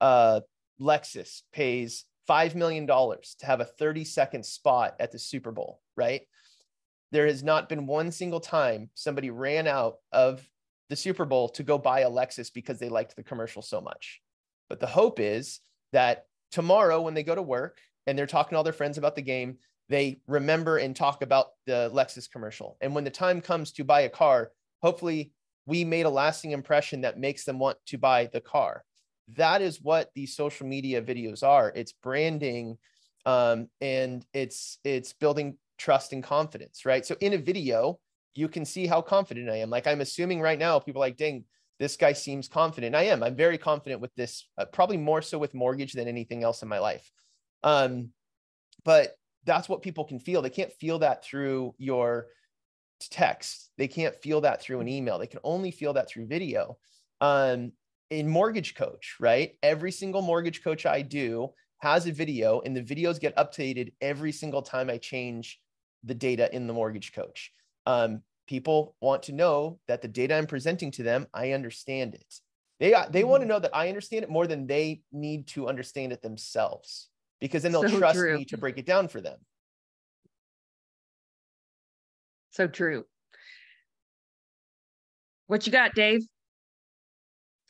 Lexus pays $5 million to have a 30-second spot at the Super Bowl, right? There has not been one single time somebody ran out of the Super Bowl to go buy a Lexus because they liked the commercial so much. But the hope is that tomorrow, when they go to work and they're talking to all their friends about the game, they remember and talk about the Lexus commercial. And when the time comes to buy a car, hopefully we made a lasting impression that makes them want to buy the car. That is what these social media videos are. It's branding, and it's building trust and confidence, right? So in a video, you can see how confident I am. Like, I'm assuming right now, people are like, dang, this guy seems confident. I am. I'm very confident with this, probably more so with mortgage than anything else in my life. But that's what people can feel. They can't feel that through your text. They can't feel that through an email. They can only feel that through video. In MortgageCoach, right? Every single mortgage coach I do has a video, and the videos get updated every single time I change the data in the MortgageCoach. People want to know that the data I'm presenting to them, I understand it. They want to know that I understand it more than they need to understand it themselves, because then they'll trust me to break it down for them. So true. What you got, Dave?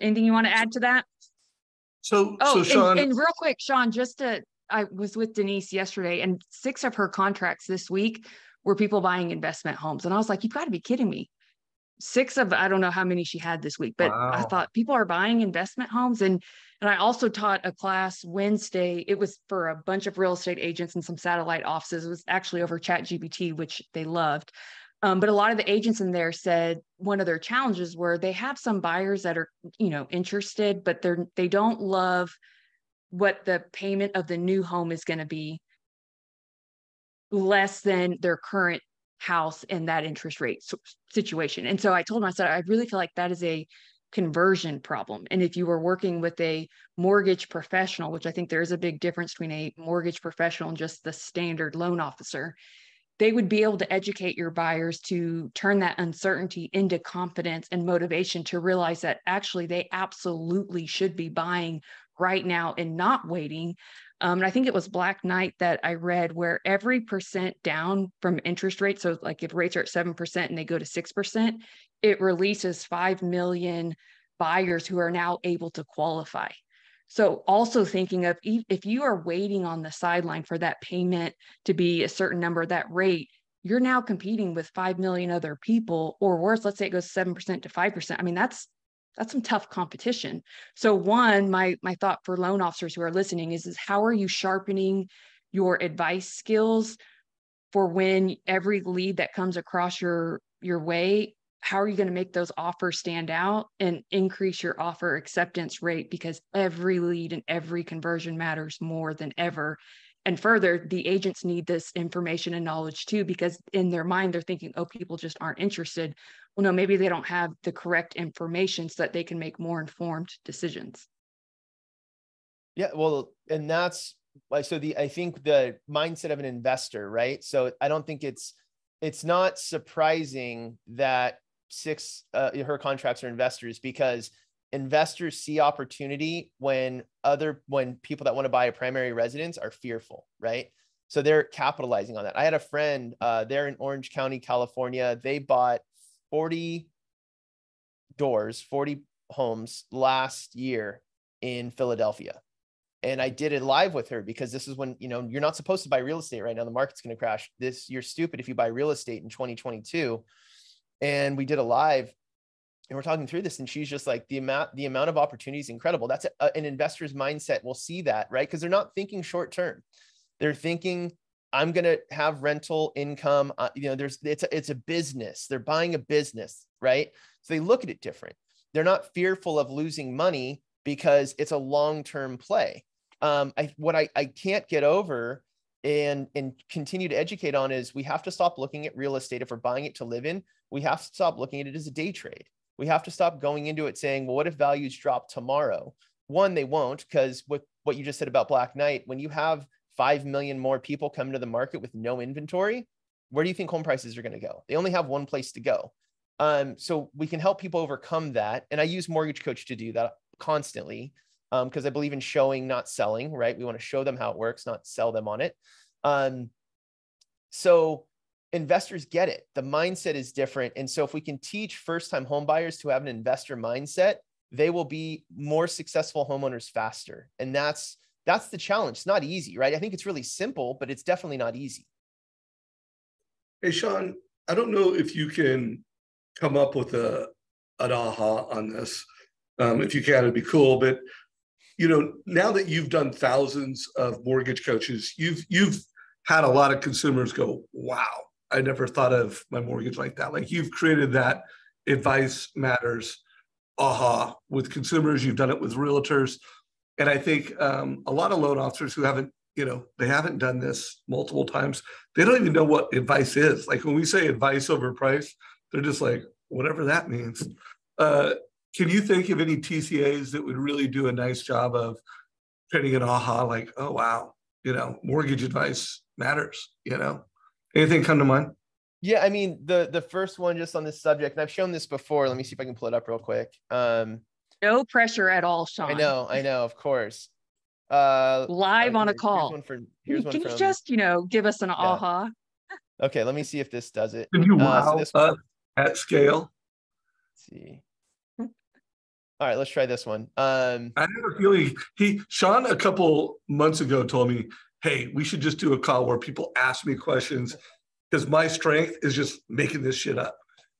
Anything you want to add to that? So Sean, and real quick, Sean, I was with Denise yesterday, and 6 of her contracts this week were people buying investment homes. And I was like, you've got to be kidding me. 6 of, I don't know how many she had this week, but wow. I thought people are buying investment homes. And I also taught a class Wednesday. It was for a bunch of real estate agents and some satellite offices. It was actually over ChatGPT, which they loved. But a lot of the agents in there said one of their challenges were they have some buyers that are, interested, but they don't love what the payment of the new home is going to be less than their current house in that interest rate situation. And so I told them, I said, I really feel like that is a conversion problem. And if you were working with a mortgage professional, which I think there is a big difference between a mortgage professional and just the standard loan officer, they would be able to educate your buyers to turn that uncertainty into confidence and motivation to realize that actually they absolutely should be buying right now and not waiting. And I think it was Black Knight that I read where every percent down from interest rates, so like if rates are at 7% and they go to 6%, it releases 5 million buyers who are now able to qualify. So also thinking of if you are waiting on the sideline for that payment to be a certain number, that rate, you're now competing with 5 million other people, or worse, let's say it goes 7% to 5%. I mean, that's some tough competition. So one, my thought for loan officers who are listening is how are you sharpening your advice skills for when every lead that comes across your way, how are you going to make those offers stand out and increase your offer acceptance rate? Because every lead and every conversion matters more than ever. And further, the agents need this information and knowledge too, because in their mind, they're thinking, oh, people just aren't interested. Well, no, maybe they don't have the correct information so that they can make more informed decisions. Yeah, well, and that's like, I think the mindset of an investor, right? So I don't think it's not surprising that her contracts are investors, because investors see opportunity when people that want to buy a primary residence are fearful, right? So they're capitalizing on that. I had a friend, they're in Orange County, California. They bought 40 homes last year in Philadelphia. And I did it live with her because this is when, you're not supposed to buy real estate right now. The market's going to crash. You're stupid if you buy real estate in 2022. And we did a live and we're talking through this, and she's just like, the amount of opportunity is incredible. That's an investor's mindset. Will see that, right? Because they're not thinking short-term. They're thinking, I'm going to have rental income. It's a business. They're buying a business, right? So they look at it different. They're not fearful of losing money because it's a long-term play. What I can't get over and continue to educate on is we have to stop looking at real estate. If we're buying it to live in, we have to stop looking at it as a day trade. We have to stop going into it saying, well, what if values drop tomorrow? One, they won't, because with what you just said about Black Knight, when you have 5 million more people come to the market with no inventory, where do you think home prices are going to go? They only have one place to go. So we can help people overcome that. And I use MortgageCoach to do that constantly, because I believe in showing, not selling, right? We want to show them how it works, not sell them on it. So investors get it. The mindset is different. And so if we can teach first-time home buyers to have an investor mindset, they will be more successful homeowners faster. And that's the challenge. It's not easy, right? I think it's really simple, but it's definitely not easy. Hey, Sean, I don't know if you can come up with an aha on this. If you can, it'd be cool. But, now that you've done thousands of mortgage coaches, you've had a lot of consumers go, wow, I never thought of my mortgage like that. Like, you've created that advice matters aha with consumers. You've done it with realtors. And I think a lot of loan officers who haven't done this multiple times, they don't even know what advice is. Like, when we say advice over price, they're just like, whatever that means. Can you think of any TCAs that would really do a nice job of creating an aha, like, oh, wow, mortgage advice matters, Anything come to mind? Yeah, I mean, the first one just on this subject, and I've shown this before. Let me see if I can pull it up real quick. No pressure at all, Sean. I know, of course. Live on a call. Here's one Can from, you just, give us an aha? Okay, let me see if this does it. Can you wow so us at scale? Let's see. All right, let's try this one. I have a feeling Sean a couple months ago told me, hey, we should just do a call where people ask me questions, because my strength is just making this shit up.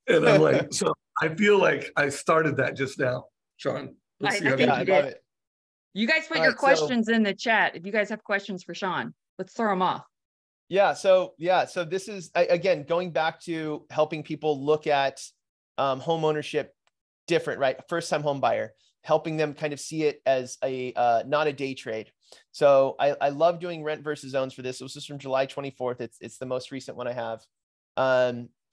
And I'm like, so I feel like I started that just now, Sean. I think you did. You guys put your questions in the chat. If you guys have questions for Sean, let's throw them off. So this is, again, going back to helping people look at home ownership different, right? First time home buyer, helping them kind of see it as a not a day trade. So I love doing rent versus owns for this. This is from July 24th. It's the most recent one I have.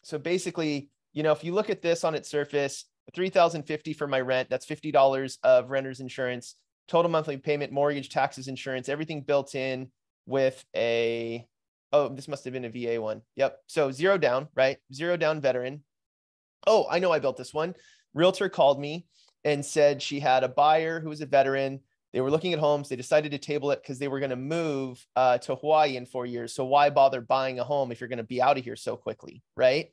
So basically, you know, if you look at this on its surface, $3,050 for my rent, that's $50 of renter's insurance, total monthly payment, mortgage, taxes, insurance, everything built in with a, oh, this must have been a VA one. Yep. So 0 down, right? 0 down veteran. Oh, I know I built this one. Realtor called me and said she had a buyer who was a veteran. They were looking at homes. They decided to table it because they were going to move to Hawaii in 4 years. So why bother buying a home if you're going to be out of here so quickly, right?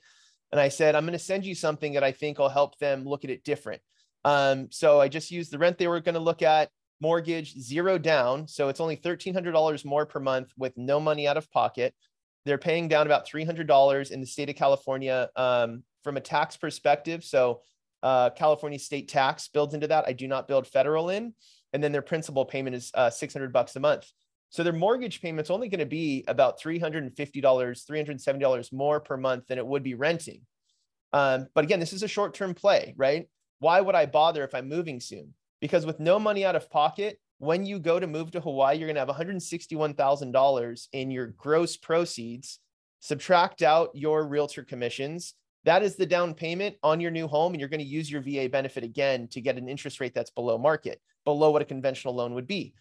And I said, I'm going to send you something that I think will help them look at it different. So I just used the rent they were going to look at, mortgage, 0 down. So it's only $1,300 more per month with no money out of pocket. They're paying down about $300 in the state of California from a tax perspective. So California state tax builds into that. I do not build federal in. And then their principal payment is $600 a month. So their mortgage payment's only going to be about $350, $370 more per month than it would be renting. But again, this is a short-term play, right? Why would I bother if I'm moving soon? Because with no money out of pocket, when you go to move to Hawaii, you're going to have $161,000 in your gross proceeds. Subtract out your realtor commissions. That is the down payment on your new home. And you're going to use your VA benefit again to get an interest rate that's below market, below what a conventional loan would be.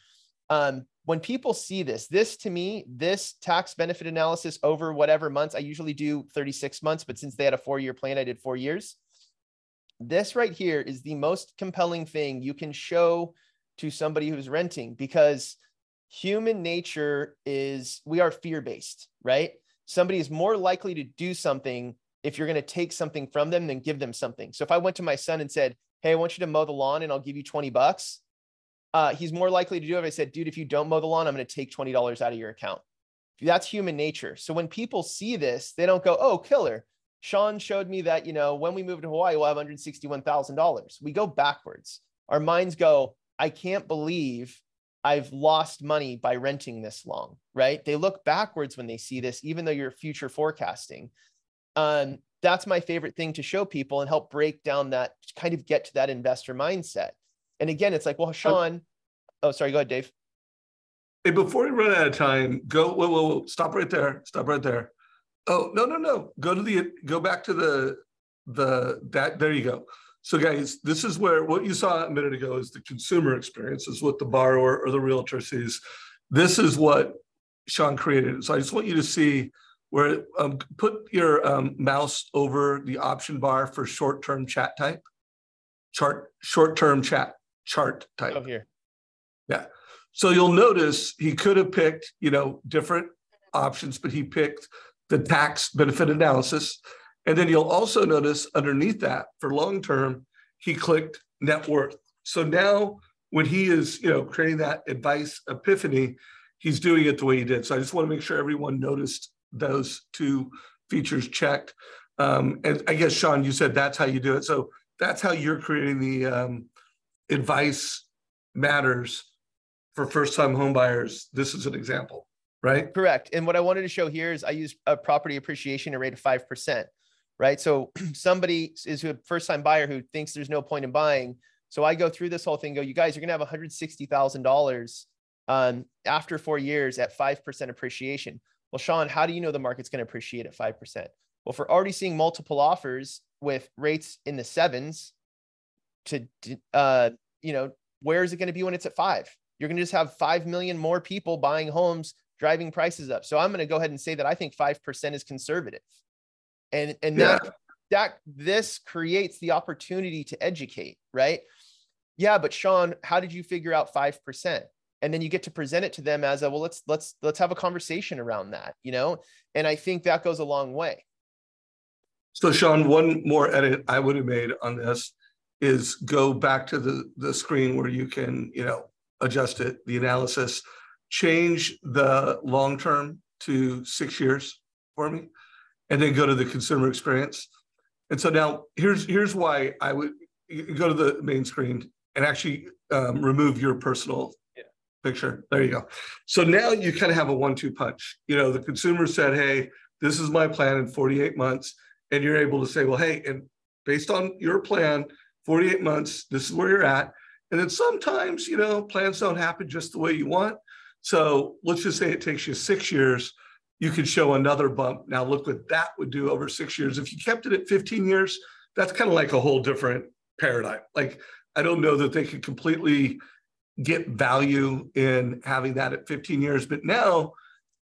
When people see this to me, this tax benefit analysis over whatever months, I usually do 36 months, but since they had a 4-year plan, I did 4 years. This right here is the most compelling thing you can show to somebody who's renting, because human nature is, we are fear-based, right? Somebody is more likely to do something if you're going to take something from them than give them something. So if I went to my son and said, hey, I want you to mow the lawn and I'll give you $20, he's more likely to do it if I said, dude, if you don't mow the lawn, I'm going to take $20 out of your account. That's human nature. So when people see this, they don't go, oh, killer. Sean showed me that, you know, when we move to Hawaii, we'll have $161,000. We go backwards. Our minds go, I can't believe I've lost money by renting this long, right? They look backwards when they see this, even though you're future forecasting. That's my favorite thing to show people and help break down that, kind of get to that investor mindset. And again, it's like, well, Sean, oh, sorry, go ahead, Dave. Hey, before we run out of time, whoa, stop right there. Stop right there. Oh, no. Go back to there you go. So guys, this is where what you saw a minute ago is the consumer experience, is what the borrower or the realtor sees. This is what Sean created. So I just want you to see where, put your mouse over the option bar for short-term chat type. Short-term chat chart type. Oh, here. Yeah. So you'll notice he could have picked, you know, different options, but he picked the tax benefit analysis. And then you'll also notice underneath that for long-term, he clicked net worth. So now when he is, you know, creating that advice epiphany, he's doing it the way he did. So I just want to make sure everyone noticed those two features checked. And I guess, Sean, you said that's how you do it. So that's how you're creating the advice matters for first-time home buyers. This is an example, right? Correct. And what I wanted to show here is I use a property appreciation rate of 5%, right? So somebody is a first-time buyer who thinks there's no point in buying. So I go through this whole thing, go, you guys, you're going to have $160,000 after 4 years at 5% appreciation. Well, Sean, how do you know the market's going to appreciate at 5%? Well, if we're already seeing multiple offers with rates in the 7s, you know, where is it going to be when it's at 5? You're going to just have 5 million more people buying homes, driving prices up. So I'm going to go ahead and say that I think 5% is conservative. And this creates the opportunity to educate, right? Yeah, but Sean, how did you figure out 5%? And then you get to present it to them as a, well, let's have a conversation around that, you know? And I think that goes a long way. So Sean, one more edit I would have made on this is go back to the screen where you can, you know, adjust it, the analysis, change the long-term to 6 years for me, and then go to the consumer experience. And so now here's why I would go to the main screen and actually remove your personal picture. There you go. So now you kind of have a 1-2 punch. You know, the consumer said, hey, this is my plan in 48 months. And you're able to say, well, hey, and based on your plan, 48 months, this is where you're at. And then sometimes, you know, plans don't happen just the way you want. So let's just say it takes you 6 years. You could show another bump. Now look what that would do over 6 years. If you kept it at 15 years, that's kind of like a whole different paradigm. Like, I don't know that they could completely get value in having that at 15 years, but now,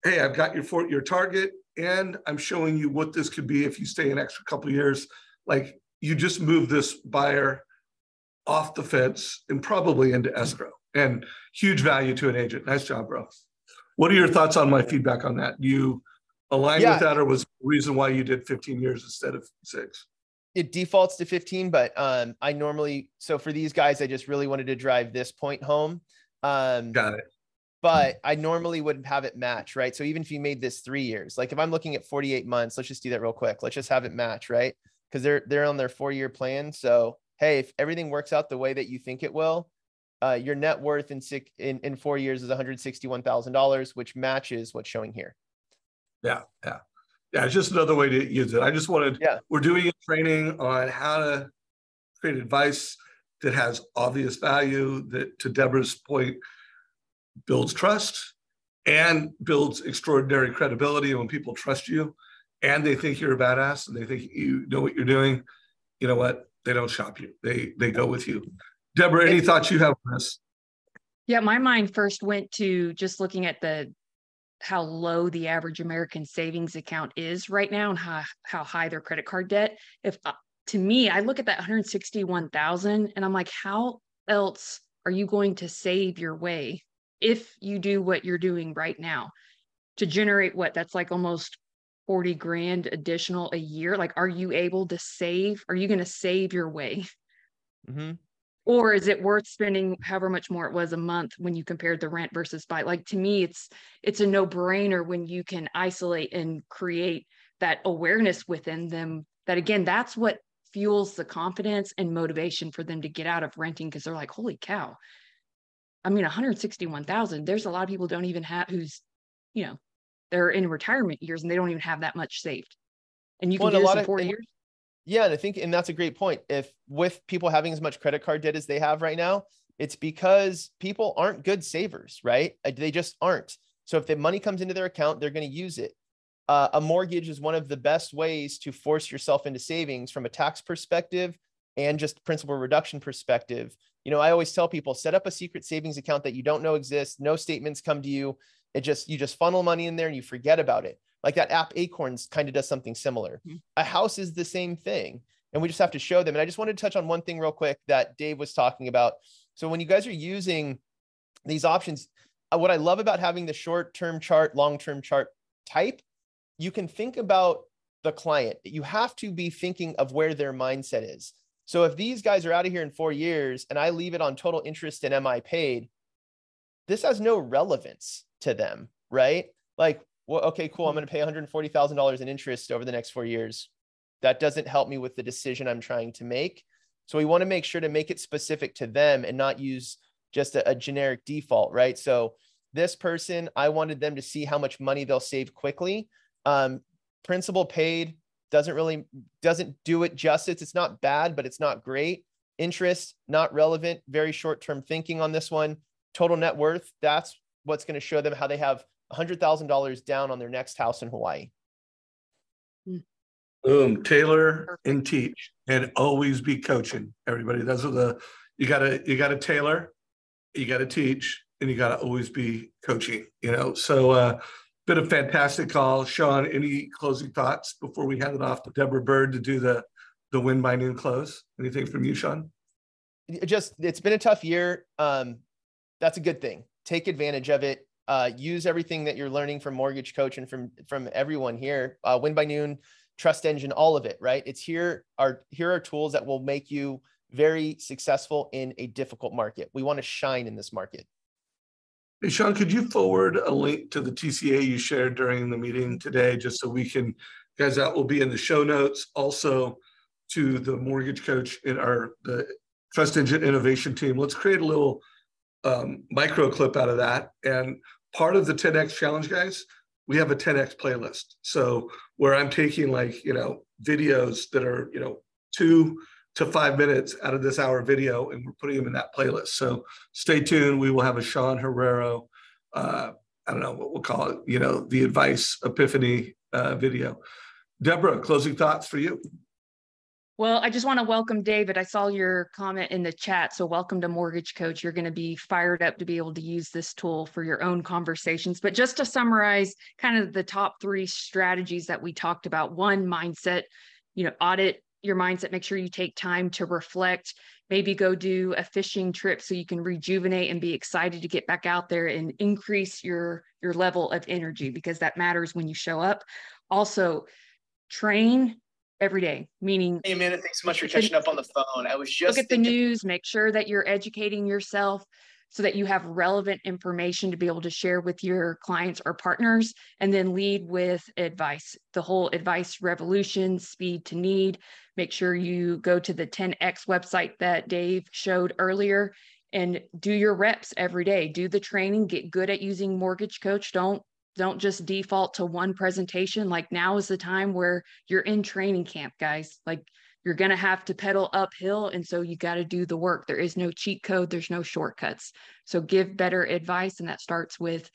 hey, I've got your target, and I'm showing you what this could be if you stay an extra couple of years. Like, you just move this buyer off the fence and probably into escrow, and huge value to an agent. Nice job, bro. What are your thoughts on my feedback on that? Do you align with that, or was the reason why you did 15 years instead of 6? It defaults to 15, but I normally, so for these guys, I just really wanted to drive this point home. Got it. But I normally wouldn't have it match, right? So even if you made this 3 years, like if I'm looking at 48 months, let's just do that real quick. Let's just have it match, right? Because they're on their 4-year plan. So, hey, if everything works out the way that you think it will, your net worth in 4 years is $161,000, which matches what's showing here. Yeah. It's just another way to use it. I just wanted, we're doing a training on how to create advice that has obvious value, that, to Deborah's point, builds trust and builds extraordinary credibility. And when people trust you and they think you're a badass and they think you know what you're doing, you know what? They don't shop you. They go with you. Deborah, any thoughts you have on this? Yeah, my mind first went to just looking at how low the average American savings account is right now and how high their credit card debt. If to me, I look at that 161,000 and I'm like, how else are you going to save your way if you do what you're doing right now to generate that's like almost 40 grand additional a year? Like, are you able to save? Are you going to save your way? Mm-hmm. Or is it worth spending however much more it was a month when you compared the rent versus buy? Like, to me, it's a no-brainer when you can isolate and create that awareness within them. That, again, that's what fuels the confidence and motivation for them to get out of renting, because they're like, holy cow. I mean, 161,000, there's a lot of people don't even have who's, you know, they're in retirement years and they don't even have that much saved. And you can do this in 4 years. Yeah. And I think, and that's a great point. If with people having as much credit card debt as they have right now, it's because people aren't good savers, right? They just aren't. So if the money comes into their account, they're going to use it. A mortgage is one of the best ways to force yourself into savings from a tax perspective and just principal reduction perspective. You know, I always tell people, set up a secret savings account that you don't know exists. No statements come to you. You just funnel money in there and you forget about it. Like that app Acorns kind of does something similar. Mm-hmm. A house is the same thing. And we just have to show them. And I just wanted to touch on one thing real quick that Dave was talking about. So when you guys are using these options, what I love about having the short-term chart, long-term chart type, you can think about the client. You have to be thinking of where their mindset is. So if these guys are out of here in 4 years and I leave it on total interest and MI paid, this has no relevance to them, right? Like, well, okay, cool. I'm going to pay $140,000 in interest over the next 4 years. That doesn't help me with the decision I'm trying to make. So we want to make sure to make it specific to them and not use just a generic default, right? So this person, I wanted them to see how much money they'll save quickly. Principal paid doesn't do it justice. It's not bad, but it's not great. Interest, not relevant. Very short-term thinking on this one. Total net worth, that's what's going to show them how they have $100,000 down on their next house in Hawaii. Boom, tailor and teach, and always be coaching. Everybody, those are you gotta tailor, you gotta teach, and you gotta always be coaching. You know, so been a fantastic call, Sean. Any closing thoughts before we hand it off to Deborah Bird to do the win by noon close? Anything from you, Sean? It's been a tough year. That's a good thing. Take advantage of it. Use everything that you're learning from MortgageCoach and from everyone here. Win by noon, Trust Engine, all of it, right? It's here are tools that will make you very successful in a difficult market. We want to shine in this market. Hey, Sean, could you forward a link to the TCA you shared during the meeting today, just so we can, guys, that will be in the show notes. Also to the MortgageCoach in the Trust Engine innovation team. Let's create a little micro clip out of that. And part of the 10X challenge, guys, we have a 10X playlist. So where I'm taking like, you know, videos that are, you know, 2 to 5 minutes out of this hour video, and we're putting them in that playlist. So stay tuned. We will have a Sean Herrero, I don't know what we'll call it, you know, the advice epiphany video. Deborah, closing thoughts for you. Well, I just want to welcome David. I saw your comment in the chat. So welcome to Mortgage Coach. You're going to be fired up to be able to use this tool for your own conversations. But just to summarize kind of the top 3 strategies that we talked about. 1, mindset, you know, audit your mindset, make sure you take time to reflect, maybe go do a fishing trip so you can rejuvenate and be excited to get back out there and increase your level of energy, because that matters when you show up. Also, train every day, meaning hey, Amanda, thanks so much for catching up on the phone. I was just look at the news, make sure that you're educating yourself so that you have relevant information to be able to share with your clients or partners, and then lead with advice, the whole advice revolution, speed to need. Make sure you go to the 10X website that Dave showed earlier and do your reps every day. Do the training, get good at using Mortgage Coach. Don't just default to one presentation. Like, now is the time where you're in training camp, guys. Like, you're going to have to pedal uphill. And so you got to do the work. There is no cheat code. There's no shortcuts. So give better advice. And that starts with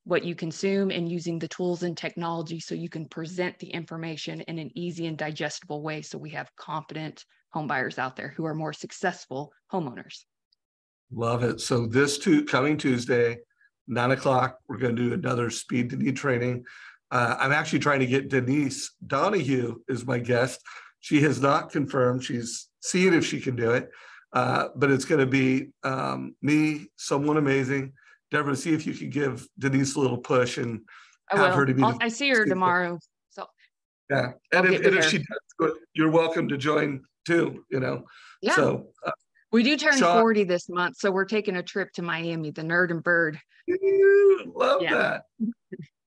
what you consume and using the tools and technology so you can present the information in an easy and digestible way. So we have confident home buyers out there who are more successful homeowners. Love it. So this coming Tuesday, 9 o'clock, we're going to do another speed to need training. I'm actually trying to get Denise Donahue is my guest. She has not confirmed. She's seeing if she can do it, but it's going to be me, someone amazing. Deborah, see if you can give Denise a little push and have her to be. I see her tomorrow. So yeah, and if she does, you're welcome to join too. You know, yeah. So we do turn Sean, 40 this month, so we're taking a trip to Miami, the Nerd and Bird. Love that.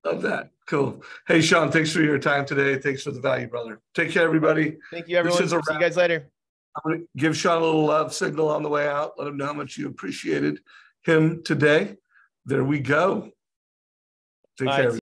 Love that. Cool. Hey, Sean, thanks for your time today. Thanks for the value, brother. Take care, everybody. Thank you, everyone. See you guys later. I'm going to give Sean a little love signal on the way out. Let him know how much you appreciated him today. There we go. Take care.